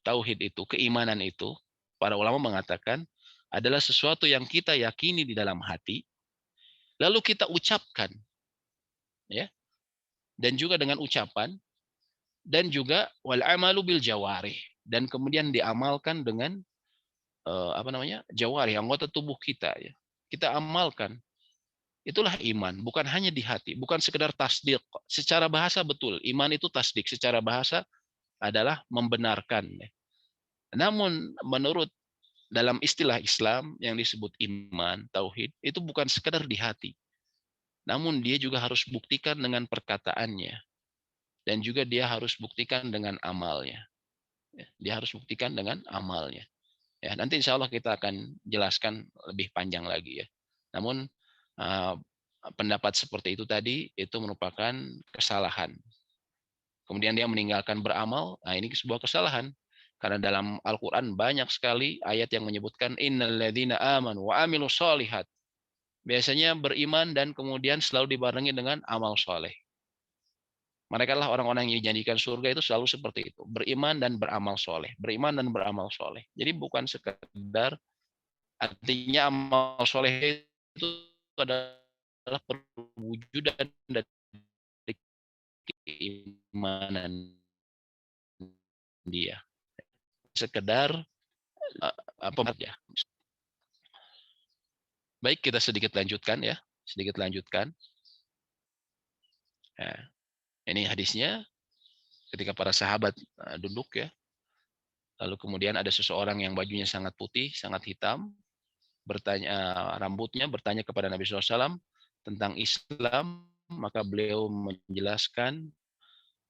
tauhid itu, keimanan itu, para ulama mengatakan adalah sesuatu yang kita yakini di dalam hati, lalu kita ucapkan, ya, dan juga dengan ucapan, dan juga wal amalu bil jawarih, dan kemudian diamalkan dengan jawarih, anggota tubuh kita ya. Kita amalkan. Itulah iman, bukan hanya di hati, bukan sekedar tasdik. Secara bahasa betul, iman itu tasdik. Secara bahasa adalah membenarkan. Namun menurut dalam istilah Islam yang disebut iman, tauhid, itu bukan sekedar di hati. Namun dia juga harus buktikan dengan perkataannya. Dan juga dia harus buktikan dengan amalnya. Dia harus buktikan dengan amalnya. Ya, nanti insya Allah kita akan jelaskan lebih panjang lagi ya. Namun pendapat seperti itu tadi itu merupakan kesalahan. Kemudian dia meninggalkan beramal, nah ini sebuah kesalahan. Karena dalam Al-Quran banyak sekali ayat yang menyebutkan innalladzina amanu wa amilus solihat. Biasanya beriman dan kemudian selalu dibarengi dengan amal soleh. Mereka lah orang-orang yang dijanjikan surga itu selalu seperti itu. Beriman dan beramal soleh. Beriman dan beramal soleh. Jadi bukan sekedar artinya amal soleh itu adalah perwujudan dari keimanan dia. Sekedar apa ya. Baik, kita sedikit lanjutkan ya. Sedikit lanjutkan. Nah, ini hadisnya ketika para sahabat duduk ya. Lalu kemudian ada seseorang yang bajunya sangat putih, sangat hitam, rambutnya bertanya kepada Nabi SAW tentang Islam, maka beliau menjelaskan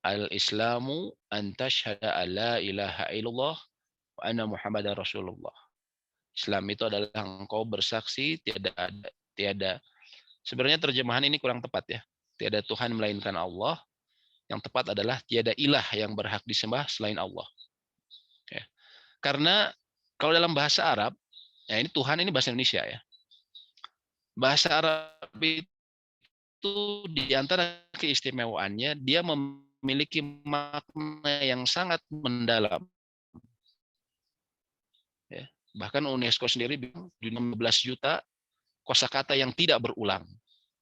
al-Islamu an tashhada alla ilaha illallah wa anna Muhammadar Rasulullah. Islam itu adalah engkau bersaksi tiada sebenarnya terjemahan ini kurang tepat ya. Tiada Tuhan melainkan Allah. Yang tepat adalah tiada ilah yang berhak disembah selain Allah. Ya. Karena kalau dalam bahasa Arab, ya ini Tuhan ini bahasa Indonesia ya. Bahasa Arab itu di antara keistimewaannya dia memiliki makna yang sangat mendalam. Ya. Bahkan UNESCO sendiri bilang 15 juta kosakata yang tidak berulang.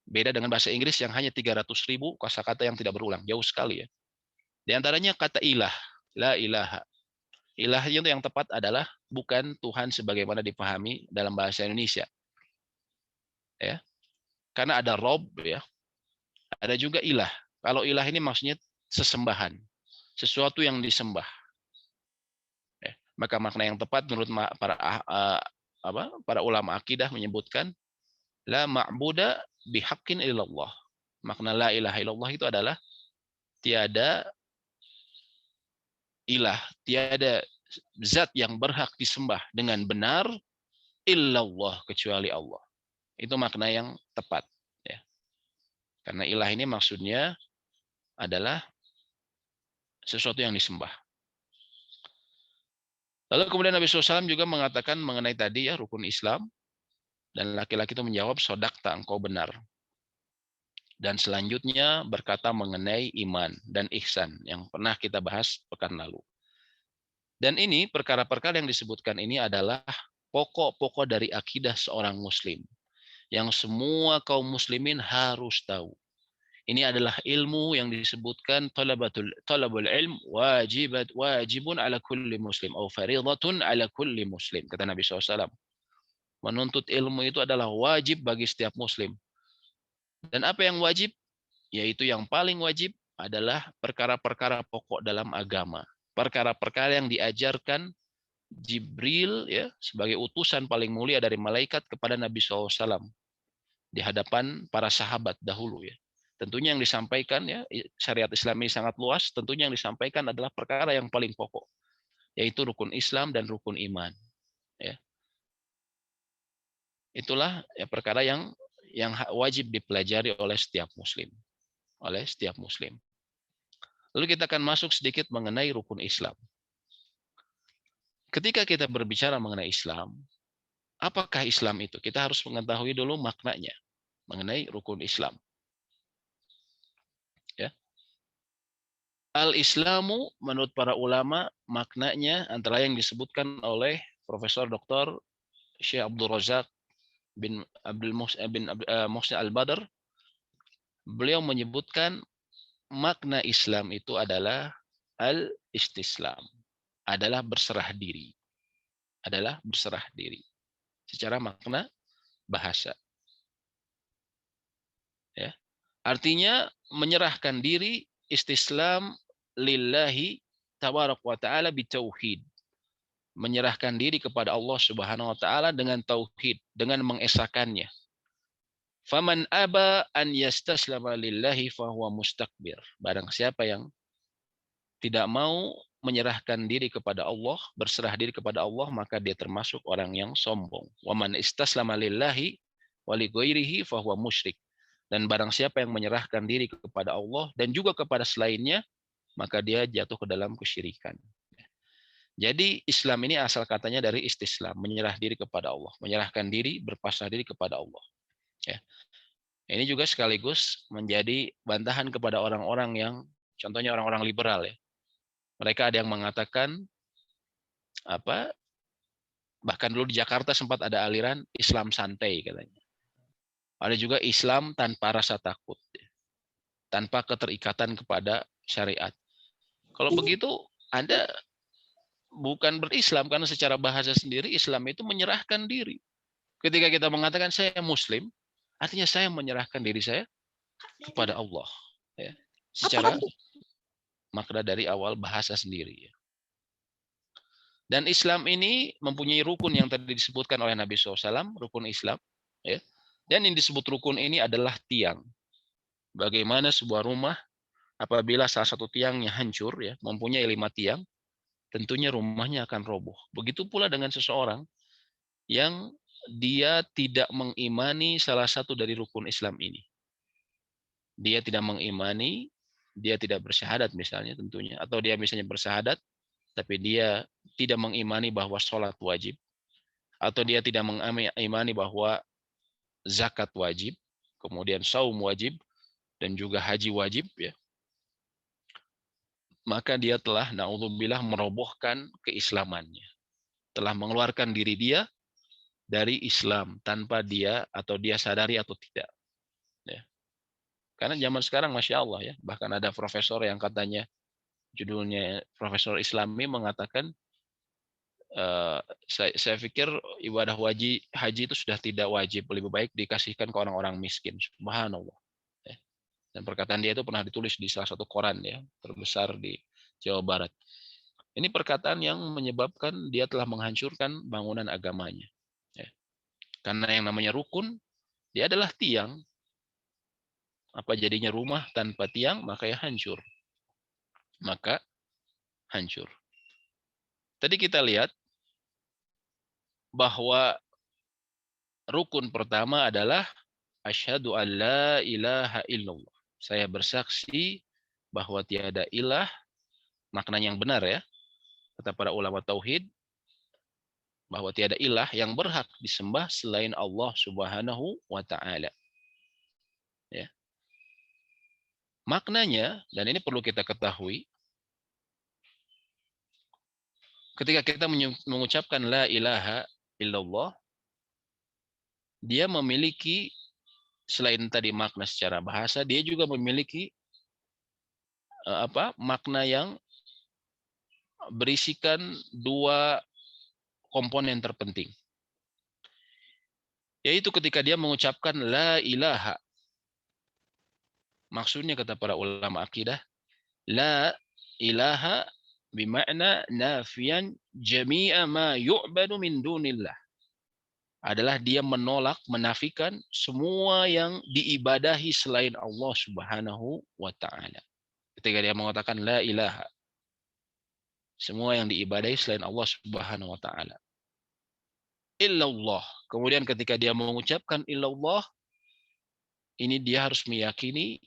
Beda dengan bahasa Inggris yang hanya 300.000 kosakata yang tidak berulang. Jauh sekali ya. Di antaranya kata ilah, la ilaha. Ilah itu yang tepat adalah bukan Tuhan sebagaimana dipahami dalam bahasa Indonesia. Ya. Karena ada Rob ya. Ada juga ilah. Kalau ilah ini maksudnya sesembahan, sesuatu yang disembah. Ya. Maka makna yang tepat menurut para ulama akidah menyebutkan La ma'buda bihaqqin illallah. Makna la ilaha illallah itu adalah tiada ilah, tiada zat yang berhak disembah dengan benar illallah, kecuali Allah. Itu makna yang tepat, ya. Karena ilah ini maksudnya adalah sesuatu yang disembah. Lalu kemudian Nabi SAW juga mengatakan mengenai tadi ya rukun Islam, dan laki-laki itu menjawab sodakta, engkau benar. Dan selanjutnya berkata mengenai iman dan ihsan yang pernah kita bahas pekan lalu. Dan ini perkara-perkara yang disebutkan ini adalah pokok-pokok dari akidah seorang muslim yang semua kaum muslimin harus tahu. Ini adalah ilmu yang disebutkan talabul ilm wajibun ala kulli muslim atau faridatun ala kulli muslim, kata Nabi SAW. Menuntut ilmu itu adalah wajib bagi setiap muslim. Dan apa yang wajib? Yaitu yang paling wajib adalah perkara-perkara pokok dalam agama. Perkara-perkara yang diajarkan Jibril ya sebagai utusan paling mulia dari malaikat kepada Nabi SAW di hadapan para sahabat dahulu ya. Tentunya yang disampaikan ya, syariat Islam ini sangat luas, tentunya yang disampaikan adalah perkara yang paling pokok, yaitu rukun Islam dan rukun iman. Ya. Itulah ya perkara yang wajib dipelajari oleh setiap muslim. Lalu kita akan masuk sedikit mengenai rukun Islam. Ketika kita berbicara mengenai Islam, apakah Islam itu? Kita harus mengetahui dulu maknanya mengenai rukun Islam. Ya. Al-Islamu menurut para ulama maknanya antara yang disebutkan oleh Profesor Dr. Syekh Abdul Razak bin Muhsin Al-Badr. Beliau menyebutkan makna Islam itu adalah al-istislam, adalah berserah diri. Adalah berserah diri secara makna bahasa. Ya. Artinya menyerahkan diri, istislam lillahi tabaraka wa ta'ala bitauhid. Menyerahkan diri kepada Allah Subhanahu wa taala dengan tauhid, dengan mengesakannya. Faman aba an yastaslama lillahi fahuwa mustakbir. Barang siapa yang tidak mau menyerahkan diri kepada Allah, berserah diri kepada Allah, maka dia termasuk orang yang sombong. Wa man istaslama lillahi wa li ghairihi fahuwa musyrik. Dan barang siapa yang menyerahkan diri kepada Allah dan juga kepada selainnya, maka dia jatuh ke dalam kesyirikan. Jadi Islam ini asal katanya dari istislam, menyerah diri kepada Allah, menyerahkan diri, berpasrah diri kepada Allah. Ya. Ini juga sekaligus menjadi bantahan kepada orang-orang yang, contohnya orang-orang liberal ya. Mereka ada yang mengatakan bahkan dulu di Jakarta sempat ada aliran Islam santai katanya. Ada juga Islam tanpa rasa takut, tanpa keterikatan kepada syariat. Kalau begitu, Anda bukan berislam, karena secara bahasa sendiri Islam itu menyerahkan diri. Ketika kita mengatakan saya Muslim, artinya saya menyerahkan diri saya kepada Allah. Ya. Secara makna dari awal bahasa sendiri. Dan Islam ini mempunyai rukun yang tadi disebutkan oleh Nabi SAW, rukun Islam. Ya. Dan yang disebut rukun ini adalah tiang. Bagaimana sebuah rumah apabila salah satu tiangnya hancur, ya, mempunyai 5 tiang, tentunya rumahnya akan roboh. Begitu pula dengan seseorang yang dia tidak mengimani salah satu dari rukun Islam ini. Dia tidak mengimani, dia tidak bersyahadat misalnya tentunya, atau dia misalnya bersyahadat, tapi dia tidak mengimani bahwa sholat wajib, atau dia tidak mengimani bahwa zakat wajib, kemudian saum wajib, dan juga haji wajib, ya, maka dia telah naudzubillah merobohkan keislamannya, telah mengeluarkan diri dia dari Islam tanpa dia atau dia sadari atau tidak. Ya. Karena zaman sekarang Masya Allah ya, bahkan ada profesor yang katanya judulnya Profesor Islami mengatakan, saya pikir ibadah haji itu sudah tidak wajib, lebih baik dikasihkan ke orang-orang miskin. Subhanallah. Ya. Dan perkataan dia itu pernah ditulis di salah satu koran ya terbesar di Jawa Barat. Ini perkataan yang menyebabkan dia telah menghancurkan bangunan agamanya. Ya. Karena yang namanya rukun Dia adalah tiang. Apa jadinya rumah tanpa tiang? Maka ya hancur. Maka hancur. Tadi kita lihat bahwa rukun pertama adalah asyhadu an la ilaha illallah. Saya bersaksi bahwa tiada ilah, maknanya yang benar ya, kata para ulama tauhid, bahwa tiada ilah yang berhak disembah selain Allah Subhanahu wa taala. Ya. Maknanya, dan ini perlu kita ketahui, ketika kita mengucapkan la ilaha illallah, dia memiliki selain tadi makna secara bahasa, dia juga memiliki makna yang berisikan dua komponen terpenting. Yaitu ketika dia mengucapkan la ilaha. Maksudnya kata para ulama akidah, la ilaha bima'na nafiyan jami'a ma yu'badu min dunillah. Adalah dia menolak, menafikan semua yang diibadahi selain Allah Subhanahu wa taala. Ketika dia mengatakan la ilaha, semua yang diibadahi selain Allah Subhanahu wa taala. Illallah. Kemudian ketika dia mengucapkan illallah, ini dia harus meyakini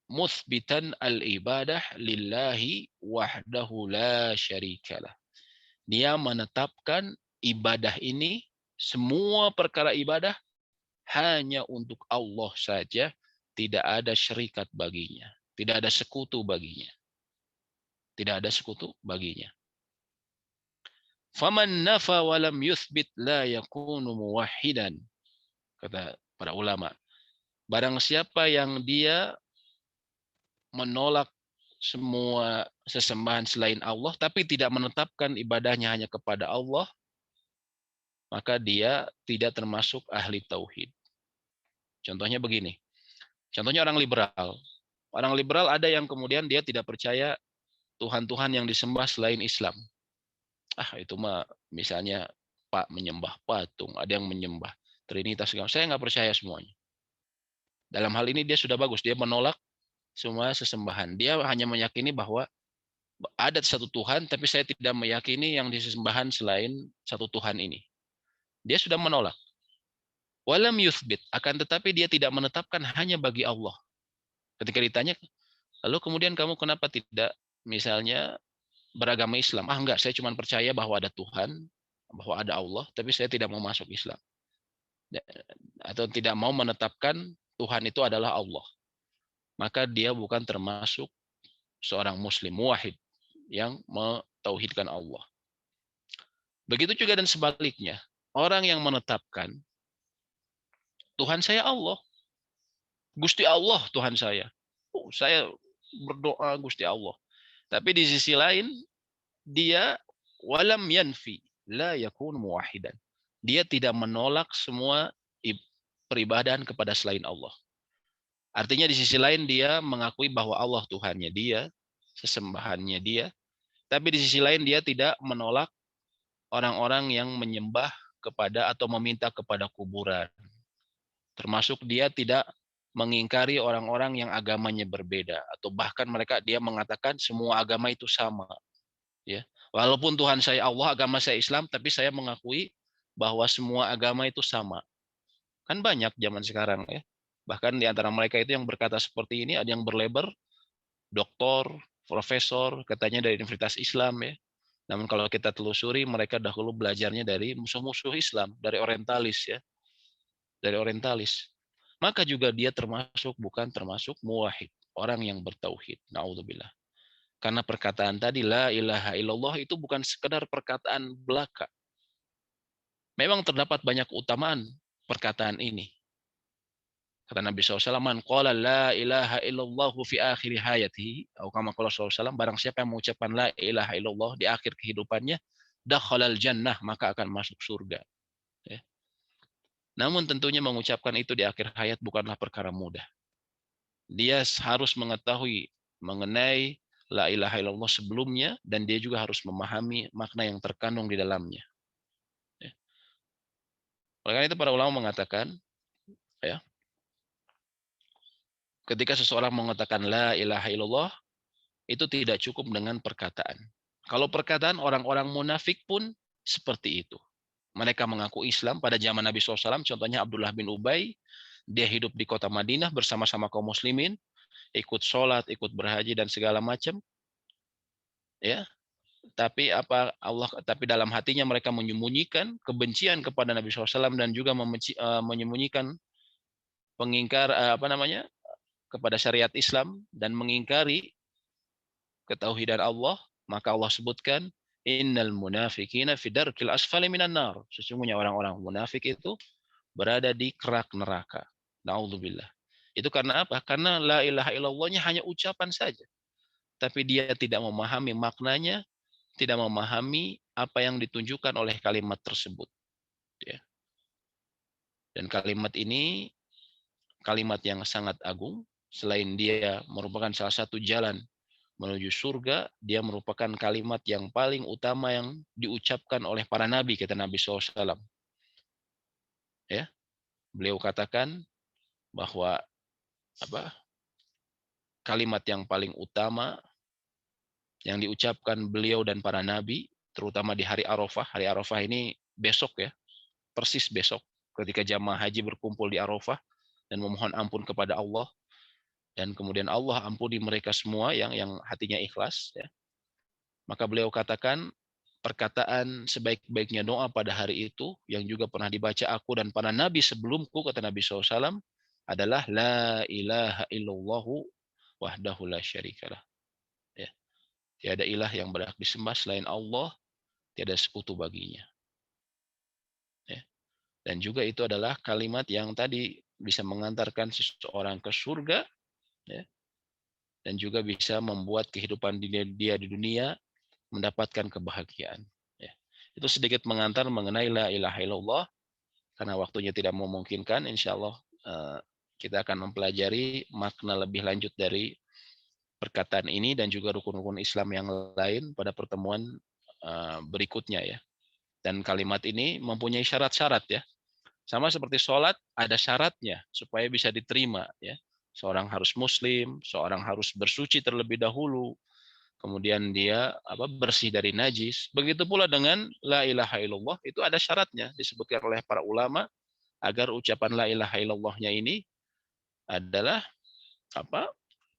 muthbitan al-ibadah lillahi wahdahu la syarikalah. Dia menetapkan ibadah ini, semua perkara ibadah hanya untuk Allah saja, tidak ada syarikat baginya, tidak ada sekutu baginya. Tidak ada sekutu baginya. Faman nafa wa lam yuthbit la yakunu muwahhidan. Kata para ulama. Barang siapa yang dia menolak semua sesembahan selain Allah, tapi tidak menetapkan ibadahnya hanya kepada Allah, maka dia tidak termasuk ahli tauhid. Contohnya begini. Contohnya orang liberal. Orang liberal ada yang kemudian dia tidak percaya Tuhan-Tuhan yang disembah selain Islam. Itu mah misalnya Pak menyembah patung, ada yang menyembah Trinitas. Saya nggak percaya semuanya. Dalam hal ini dia sudah bagus. Dia menolak semua sesembahan. Dia hanya meyakini bahwa ada satu Tuhan, tapi saya tidak meyakini yang disembahan selain satu Tuhan ini. Dia sudah menolak. Walam yuthbit, akan tetapi dia tidak menetapkan hanya bagi Allah. Ketika ditanya, lalu kemudian kamu kenapa tidak misalnya beragama Islam? Enggak, saya cuma percaya bahwa ada Tuhan, bahwa ada Allah, tapi saya tidak mau masuk Islam. Atau tidak mau menetapkan Tuhan itu adalah Allah. Maka dia bukan termasuk seorang muslim muwahhid yang mentauhidkan Allah. Begitu juga dan sebaliknya. Orang yang menetapkan Tuhan saya Allah. Gusti Allah Tuhan saya. Saya berdoa Gusti Allah. Tapi di sisi lain dia walam yanfi la yakun muwahhidan. Dia tidak menolak semua peribadahan kepada selain Allah. Artinya di sisi lain dia mengakui bahwa Allah Tuhannya dia, sesembahannya dia, tapi di sisi lain dia tidak menolak orang-orang yang menyembah kepada atau meminta kepada kuburan. Termasuk dia tidak mengingkari orang-orang yang agamanya berbeda, atau bahkan dia mengatakan semua agama itu sama. Ya, walaupun Tuhan saya Allah, agama saya Islam, tapi saya mengakui bahwa semua agama itu sama. Kan banyak zaman sekarang ya. Bahkan di antara mereka itu yang berkata seperti ini, ada yang berlebar, doktor, profesor, katanya dari Universitas Islam ya. Namun kalau kita telusuri, mereka dahulu belajarnya dari musuh-musuh Islam, dari orientalis ya. Dari orientalis. Maka juga dia bukan termasuk muwahhid, orang yang bertauhid. Na'udzubillah. Karena perkataan tadi, la ilaha illallah, itu bukan sekedar perkataan belaka. Memang terdapat banyak keutamaan perkataan ini. Kata Nabi SAW, man qala la ilaha illallah fi akhir hayatihi, atau kama qala SAW, barang siapa yang mengucapkan la ilaha illallah di akhir kehidupannya, dakhalal jannah, maka akan masuk surga. Ya. Namun tentunya mengucapkan itu di akhir hayat bukanlah perkara mudah. Dia harus mengetahui mengenai la ilaha illallah sebelumnya, dan dia juga harus memahami makna yang terkandung di dalamnya. Ya. Oleh karena itu para ulama mengatakan, ya, Ketika seseorang mengatakan la ilaha illallah, itu tidak cukup dengan perkataan. Kalau perkataan, orang-orang munafik pun seperti itu. Mereka mengaku Islam pada zaman Nabi SAW, contohnya Abdullah bin Ubay, dia hidup di kota Madinah bersama-sama kaum muslimin, ikut sholat, ikut berhaji dan segala macam, ya. Tapi dalam hatinya mereka menyembunyikan kebencian kepada Nabi SAW dan juga menyembunyikan pengingkar kepada syariat Islam dan mengingkari ketauhidan Allah. Maka Allah sebutkan innal munafiqina fi darkil asfali minan nar. Sesungguhnya orang-orang munafik itu berada di kerak neraka. Nauzubillah. Itu karena apa? Karena la ilaha illallahnya hanya ucapan saja. Tapi dia tidak memahami maknanya, tidak memahami apa yang ditunjukkan oleh kalimat tersebut. Ya. Dan kalimat ini kalimat yang sangat agung. Selain dia merupakan salah satu jalan menuju surga, dia merupakan kalimat yang paling utama yang diucapkan oleh para nabi, kata Nabi SAW. Ya, beliau katakan bahwa kalimat yang paling utama yang diucapkan beliau dan para nabi, terutama di hari Arafah. Hari Arafah ini besok ya, persis besok, ketika jamaah haji berkumpul di Arafah dan memohon ampun kepada Allah, dan kemudian Allah ampuni mereka semua yang hatinya ikhlas. Ya. Maka beliau katakan, perkataan sebaik-baiknya doa pada hari itu, yang juga pernah dibaca aku dan para nabi sebelumku, kata Nabi SAW, adalah la ilaha illallahu wahdahu la syarikalah. Ya. Tiada ilah yang berhak disembah selain Allah, tiada sekutu baginya. Ya. Dan juga itu adalah kalimat yang tadi bisa mengantarkan seseorang ke surga, ya, dan juga bisa membuat kehidupan dia di dunia mendapatkan kebahagiaan. Ya. Itu sedikit mengantar mengenai la ilaha illallah. Karena waktunya tidak memungkinkan, insya Allah kita akan mempelajari makna lebih lanjut dari perkataan ini dan juga rukun-rukun Islam yang lain pada pertemuan berikutnya ya. Dan kalimat ini mempunyai syarat-syarat ya. Sama seperti sholat, ada syaratnya supaya bisa diterima. Ya. Seorang harus muslim, seorang harus bersuci terlebih dahulu, kemudian dia bersih dari najis. Begitu pula dengan la ilaha illallah, itu ada syaratnya disebutkan oleh para ulama agar ucapan la ilaha illallahnya ini adalah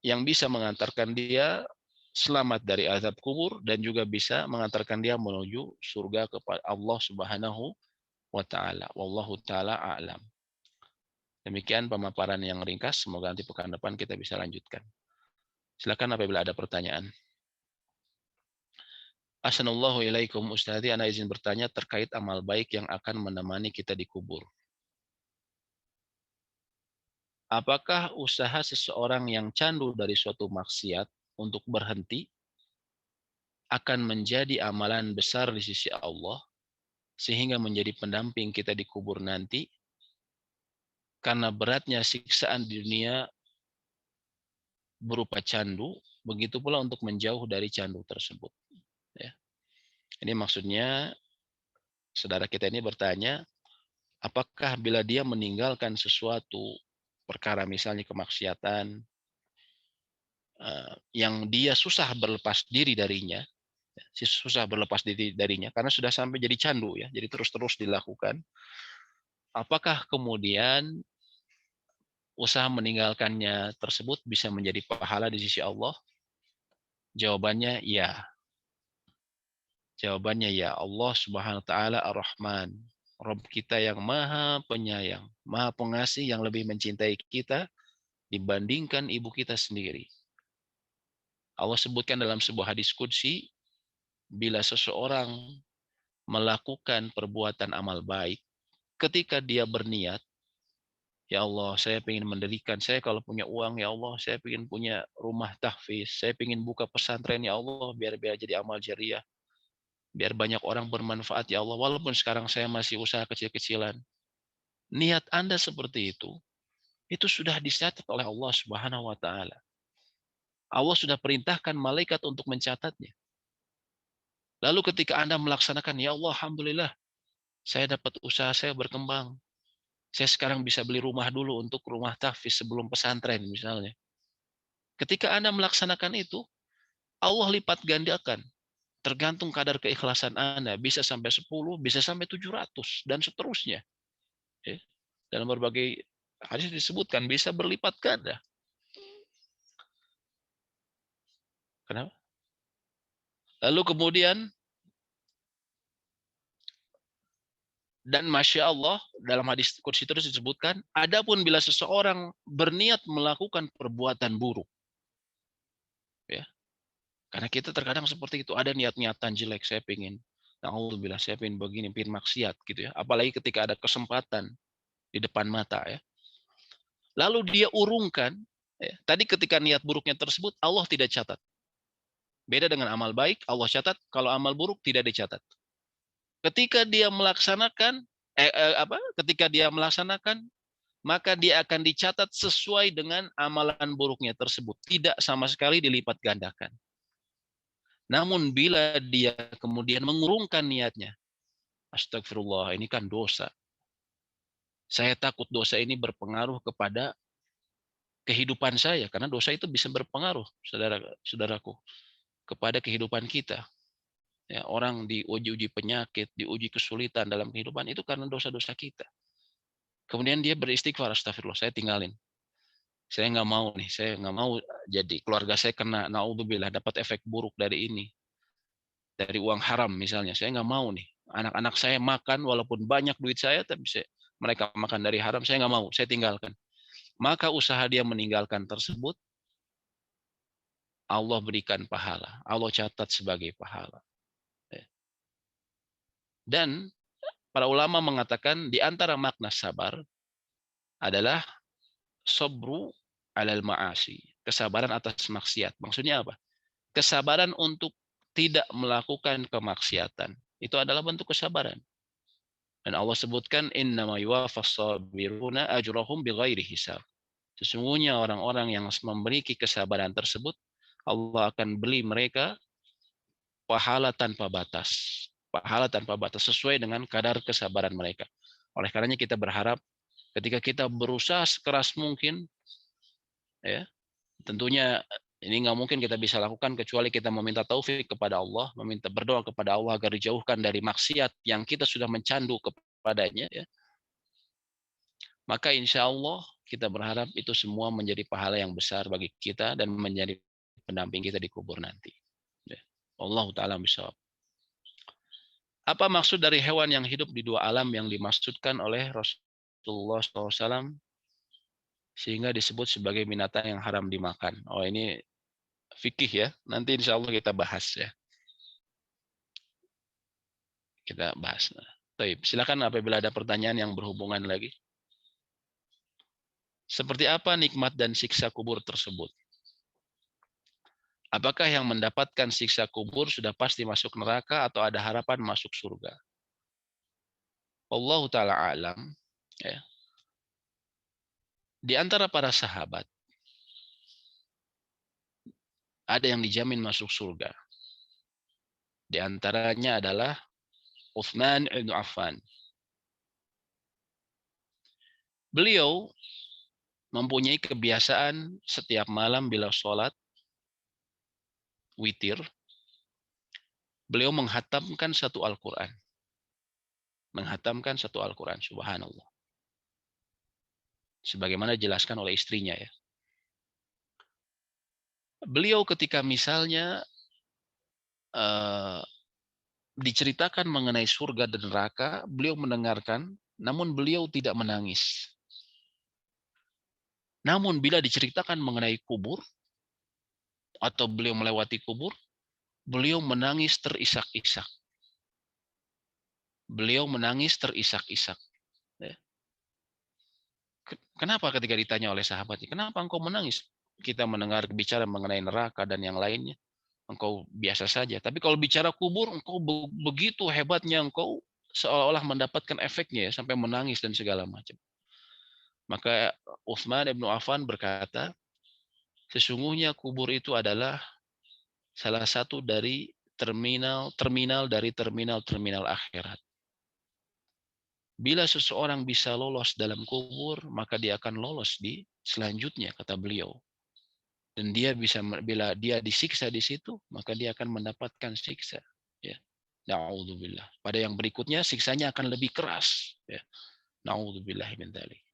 yang bisa mengantarkan dia selamat dari azab kubur dan juga bisa mengantarkan dia menuju surga kepada Allah Subhanahu wa taala. Wallahu taala a'lam. Demikian pemaparan yang ringkas, semoga nanti pekan depan kita bisa lanjutkan. Silakan apabila ada pertanyaan. Assalamualaikum ilaikum Ustazi, ana izin bertanya terkait amal baik yang akan menemani kita di kubur. Apakah usaha seseorang yang candu dari suatu maksiat untuk berhenti akan menjadi amalan besar di sisi Allah sehingga menjadi pendamping kita di kubur nanti? Karena beratnya siksaan di dunia berupa candu, begitu pula untuk menjauh dari candu tersebut. Ya. Ini maksudnya saudara kita ini bertanya, apakah bila dia meninggalkan sesuatu perkara misalnya kemaksiatan yang dia susah berlepas diri darinya, karena sudah sampai jadi candu ya, jadi terus-terus dilakukan. Apakah kemudian usaha meninggalkannya tersebut bisa menjadi pahala di sisi Allah? Jawabannya ya. Jawabannya ya. Allah Subhanahu wa taala Ar-Rahman. Rabb kita yang Maha Penyayang, Maha Pengasih, yang lebih mencintai kita dibandingkan ibu kita sendiri. Allah sebutkan dalam sebuah hadis qudsi, bila seseorang melakukan perbuatan amal baik, ketika dia berniat, ya Allah, saya ingin mendirikan, saya kalau punya uang, ya Allah, saya ingin punya rumah tahfiz, saya ingin buka pesantren, ya Allah, biar jadi amal jariah, biar banyak orang bermanfaat, ya Allah, walaupun sekarang saya masih usaha kecil-kecilan. Niat Anda seperti itu sudah dicatat oleh Allah Subhanahu wa taala. Allah sudah perintahkan malaikat untuk mencatatnya. Lalu ketika Anda melaksanakan, ya Allah, alhamdulillah, saya dapat usaha saya berkembang. Saya sekarang bisa beli rumah dulu untuk rumah tahfiz sebelum pesantren misalnya. Ketika Anda melaksanakan itu, Allah lipat gandakan. Tergantung kadar keikhlasan Anda. Bisa sampai 10, bisa sampai 700, dan seterusnya. Ya. Dalam berbagai hadis disebutkan bisa berlipat ganda. Kenapa? Lalu kemudian, dan Masya Allah, dalam hadis kursi terus disebutkan, adapun bila seseorang berniat melakukan perbuatan buruk, ya, karena kita terkadang seperti itu, ada niat-niatan jelek, saya pengen, na'udzubillah, saya pengen begini, pengen maksiat, gitu ya. Apalagi ketika ada kesempatan di depan mata, ya. Lalu dia urungkan, ya, tadi ketika niat buruknya tersebut, Allah tidak catat. Beda dengan amal baik, Allah catat, kalau amal buruk tidak dicatat. Ketika dia melaksanakan, ketika dia melaksanakan, maka dia akan dicatat sesuai dengan amalan buruknya tersebut. Tidak sama sekali dilipat gandakan. Namun bila dia kemudian mengurungkan niatnya, astagfirullah, ini kan dosa. Saya takut dosa ini berpengaruh kepada kehidupan saya, karena dosa itu bisa berpengaruh, saudaraku, kepada kehidupan kita. Ya, orang diuji penyakit, diuji kesulitan dalam kehidupan itu karena dosa-dosa kita. Kemudian dia beristighfar, astagfirullah, saya tinggalin. Saya nggak mau nih, saya nggak mau jadi keluarga saya kena, naudzubillah, dapat efek buruk dari ini. Dari uang haram misalnya, saya nggak mau nih. Anak-anak saya makan walaupun banyak duit saya, tapi mereka makan dari haram, saya nggak mau, saya tinggalkan. Maka usaha dia meninggalkan tersebut, Allah berikan pahala. Allah catat sebagai pahala. Dan para ulama mengatakan di antara makna sabar adalah sabru alal ma'asi, kesabaran atas maksiat. Maksudnya apa? Kesabaran untuk tidak melakukan kemaksiatan. Itu adalah bentuk kesabaran. Dan Allah sebutkan innama yuwaffas sabiruna ajrahum bighairi hisab. Sesungguhnya orang-orang yang memiliki kesabaran tersebut, Allah akan beli mereka pahala tanpa batas. Pahala tanpa batas sesuai dengan kadar kesabaran mereka. Oleh karenanya kita berharap ketika kita berusaha sekeras mungkin, ya, tentunya ini nggak mungkin kita bisa lakukan kecuali kita meminta taufik kepada Allah, meminta berdoa kepada Allah agar dijauhkan dari maksiat yang kita sudah mencandu kepadanya. Ya. Maka insya Allah kita berharap itu semua menjadi pahala yang besar bagi kita dan menjadi pendamping kita di kubur nanti. Ya. Allah Ta'ala bishawab. Apa maksud dari hewan yang hidup di dua alam yang dimaksudkan oleh Rasulullah SAW sehingga disebut sebagai binatang yang haram dimakan? Oh, ini fikih ya. Nanti insya Allah kita bahas ya. Kita bahas. Baik, silakan apabila ada pertanyaan yang berhubungan lagi. Seperti apa nikmat dan siksa kubur tersebut? Apakah yang mendapatkan siksa kubur sudah pasti masuk neraka atau ada harapan masuk surga? Allah Ta'ala alam. Ya. Di antara para sahabat, ada yang dijamin masuk surga. Di antaranya adalah Utsman bin Affan. Beliau mempunyai kebiasaan setiap malam bila sholat witir, beliau menghatamkan satu Al-Quran. Menghatamkan satu Al-Quran, subhanallah. Sebagaimana dijelaskan oleh istrinya ya. Beliau ketika misalnya diceritakan mengenai surga dan neraka, beliau mendengarkan, namun beliau tidak menangis. Namun bila diceritakan mengenai kubur, atau beliau melewati kubur, beliau menangis terisak-isak. Beliau menangis terisak-isak. Kenapa ketika ditanya oleh sahabatnya, kenapa engkau menangis? Kita mendengar bicara mengenai neraka dan yang lainnya, engkau biasa saja. Tapi kalau bicara kubur, engkau begitu hebatnya, engkau seolah-olah mendapatkan efeknya ya, sampai menangis dan segala macam. Maka Utsman bin Affan berkata, sesungguhnya kubur itu adalah salah satu dari terminal dari terminal akhirat. Bila seseorang bisa lolos dalam kubur, maka dia akan lolos di selanjutnya, kata beliau. Dan dia bisa, bila dia disiksa di situ, maka dia akan mendapatkan siksa. Ya. Na'udzubillah. Pada yang berikutnya, siksanya akan lebih keras. Ya. Na'udzubillah min dzalik.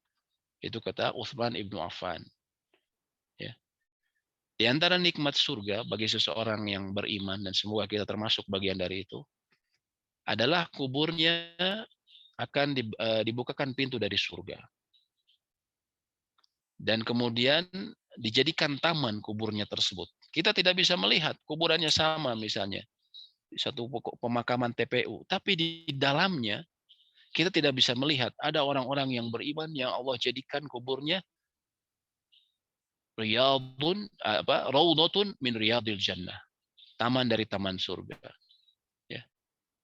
Itu kata Utsman ibnu Affan. Ya. Di antara nikmat surga bagi seseorang yang beriman, dan semoga kita termasuk bagian dari itu, adalah kuburnya akan dibukakan pintu dari surga. Dan kemudian dijadikan taman kuburnya tersebut. Kita tidak bisa melihat kuburannya sama misalnya di satu pemakaman TPU, tapi di dalamnya kita tidak bisa melihat ada orang-orang yang beriman yang Allah jadikan kuburnya riyadun raudhatun min riyadil jannah, taman dari taman surga, ya.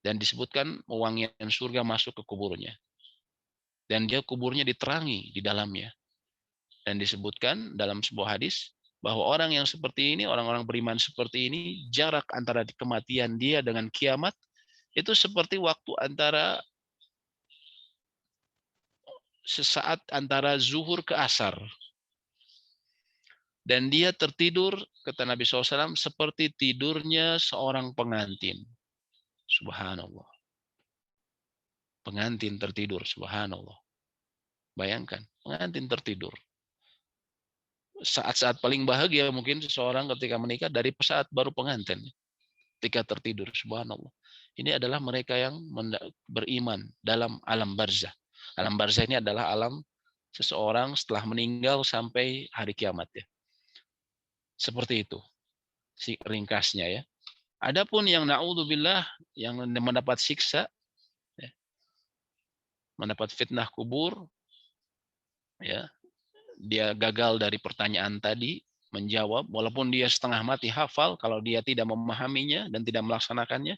Dan disebutkan wangian surga masuk ke kuburnya, dan dia kuburnya diterangi di dalamnya. Dan disebutkan dalam sebuah hadis bahwa orang yang seperti ini, orang-orang beriman seperti ini, jarak antara kematian dia dengan kiamat itu seperti waktu antara sesaat antara zuhur ke asar. Dan dia tertidur, kata Nabi SAW, seperti tidurnya seorang pengantin. Subhanallah. Pengantin tertidur, subhanallah. Bayangkan, pengantin tertidur. Saat-saat paling bahagia mungkin seseorang ketika menikah dari saat baru pengantin. Ketika tertidur, subhanallah. Ini adalah mereka yang beriman dalam alam barzah. Alam barzah ini adalah alam seseorang setelah meninggal sampai hari kiamat, ya. Seperti itu ringkasnya, ya. Adapun yang naudzubillah yang mendapat siksa, ya, mendapat fitnah kubur, ya, dia gagal dari pertanyaan tadi menjawab, walaupun dia setengah mati hafal, kalau dia tidak memahaminya dan tidak melaksanakannya,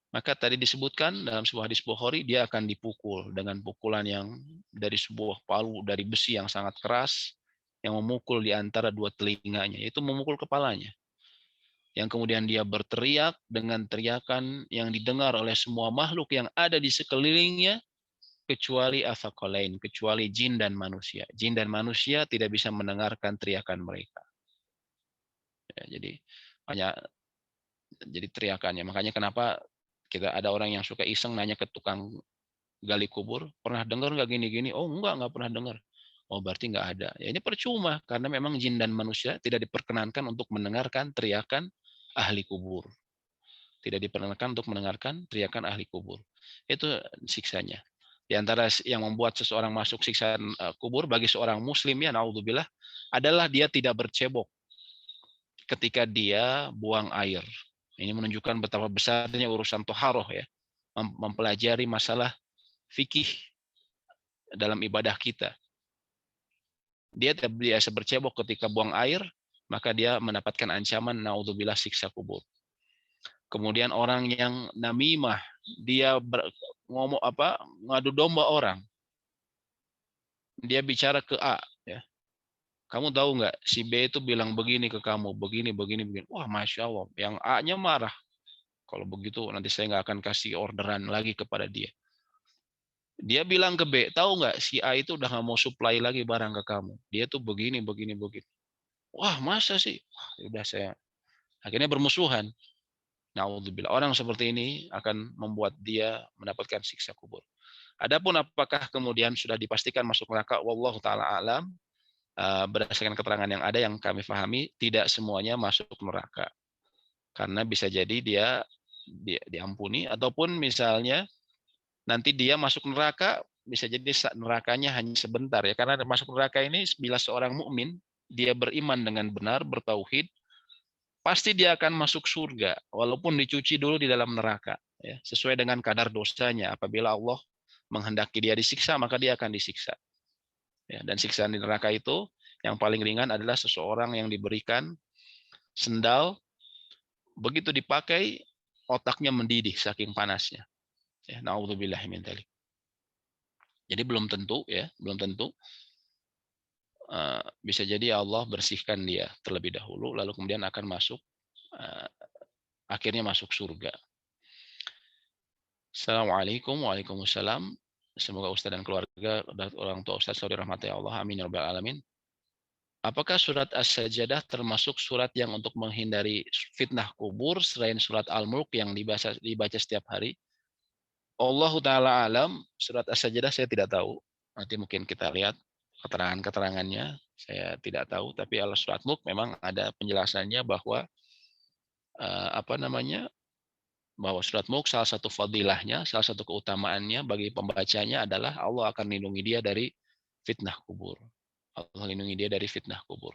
maka tadi disebutkan dalam sebuah hadis Bukhari, dia akan dipukul dengan pukulan yang dari sebuah palu dari besi yang sangat keras, yang memukul di antara dua telinganya, yaitu memukul kepalanya. Yang kemudian dia berteriak dengan teriakan yang didengar oleh semua makhluk yang ada di sekelilingnya, kecuali afaqalain, kecuali jin dan manusia. Jin dan manusia tidak bisa mendengarkan teriakan mereka. Ya, jadi teriakannya. Makanya kenapa kita ada orang yang suka iseng nanya ke tukang gali kubur, pernah dengar nggak gini-gini? Oh nggak pernah dengar. Oh berarti nggak ada. Ya ini percuma, karena memang jin dan manusia tidak diperkenankan untuk mendengarkan teriakan ahli kubur. Tidak diperkenankan untuk mendengarkan teriakan ahli kubur. Itu siksanya. Di antara yang membuat seseorang masuk siksaan kubur bagi seorang muslim, ya naudzubillah, adalah dia tidak bercebok ketika dia buang air. Ini menunjukkan betapa besarnya urusan toharoh, ya. Mempelajari masalah fikih dalam ibadah kita. Dia tidak biasa bercebok ketika buang air, maka dia mendapatkan ancaman naudzubillah siksa kubur. Kemudian orang yang namimah, dia ngadu domba orang. Dia bicara ke A, ya. Kamu tahu nggak si B itu bilang begini ke kamu, begini, begini, begini. Wah, masya Allah. Yang A-nya marah. Kalau begitu nanti saya nggak akan kasih orderan lagi kepada dia. Dia bilang ke B, tahu nggak si A itu udah nggak mau supply lagi barang ke kamu. Dia tuh begini, begini, begini. Wah, masa sih? Wah, udah saya akhirnya bermusuhan. Naudzubillah. Orang seperti ini akan membuat dia mendapatkan siksa kubur. Adapun apakah kemudian sudah dipastikan masuk neraka, wallahu taala alam, berdasarkan keterangan yang ada yang kami pahami, tidak semuanya masuk neraka. Karena bisa jadi dia diampuni, ataupun misalnya nanti dia masuk neraka, bisa jadi nerakanya hanya sebentar, ya. Karena masuk neraka ini bila seorang mukmin dia beriman dengan benar, bertauhid, pasti dia akan masuk surga walaupun dicuci dulu di dalam neraka, ya, sesuai dengan kadar dosanya. Apabila Allah menghendaki dia disiksa, maka dia akan disiksa, ya. Dan siksaan di neraka itu yang paling ringan adalah seseorang yang diberikan sendal, begitu dipakai otaknya mendidih saking panasnya, ya. Naudzubillah min dzalik. Jadi belum tentu, ya, belum tentu, bisa jadi Allah bersihkan dia terlebih dahulu, lalu kemudian akan masuk, akhirnya masuk surga. Assalamualaikum. Waalaikumsalam. Semoga Ustaz dan keluarga dan orang tua Ustaz selalu dirahmati Allah. Amin ya rabbal alamin. Apakah surat As-Sajdah termasuk surat yang untuk menghindari fitnah kubur selain surat Al-Mulk yang dibaca setiap hari? Allahu taala alam, surat As-Sajdah saya tidak tahu. Nanti mungkin kita lihat keterangan-keterangannya. Saya tidak tahu, tapi al surat Mulk memang ada penjelasannya bahwa apa namanya? Bahwa surat Mulk salah satu fadilahnya, salah satu keutamaannya bagi pembacanya adalah Allah akan lindungi dia dari fitnah kubur. Allah lindungi dia dari fitnah kubur.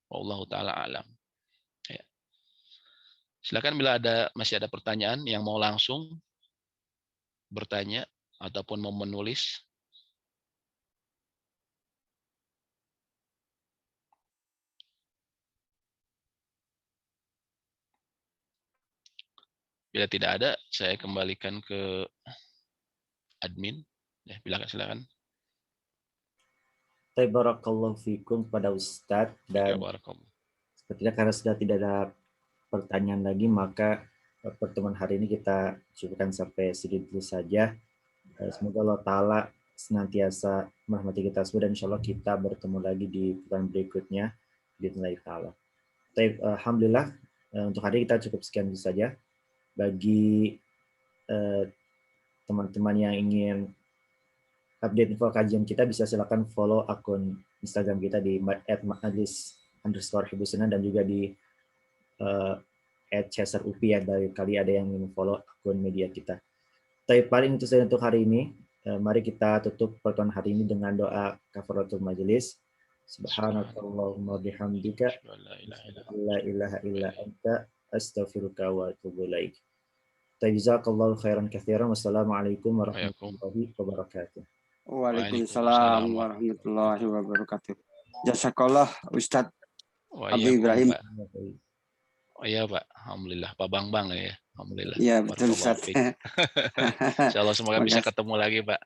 Wallahu taala alam. Ya. Silakan bila masih ada pertanyaan yang mau langsung bertanya ataupun mau menulis. Bila tidak ada, saya kembalikan ke admin. Ya, silakan. Barakallahu fikum pada Ustadz, Ya, dan sepertinya karena sudah tidak ada pertanyaan lagi, maka pertemuan hari ini kita cukupkan sampai sini dulu saja. Semoga Allah Ta'ala senantiasa merahmati kita semua, dan insya Allah kita bertemu lagi di pertemuan berikutnya bismillah ta'ala. Alhamdulillah, untuk hari ini kita cukup sekian dulu saja. Bagi teman-teman yang ingin update info kajian kita, bisa silakan follow akun Instagram kita di @majlis_hibussunnah dan juga di @chaserupi ya, dari kali ada yang ingin follow akun media kita. Tapi paling itu saja untuk hari ini. Mari kita tutup pertemuan hari ini dengan doa kafaratul majelis. Subhanakallahumma bihamdika la ilaha illa anta astaghfiruka wa atubu ilaik. Jazakallahu khairan katsiran. Wassalamualaikum warahmatullahi wabarakatuh. Waalaikumsalam warahmatullahi wabarakatuh. Jazakallah Ustadz Abi Ibrahim. Oh iya Pak, alhamdulillah. Pak Bang ya, alhamdulillah. Iya betul Ustadz. Insyaallah semoga bisa ketemu lagi Pak.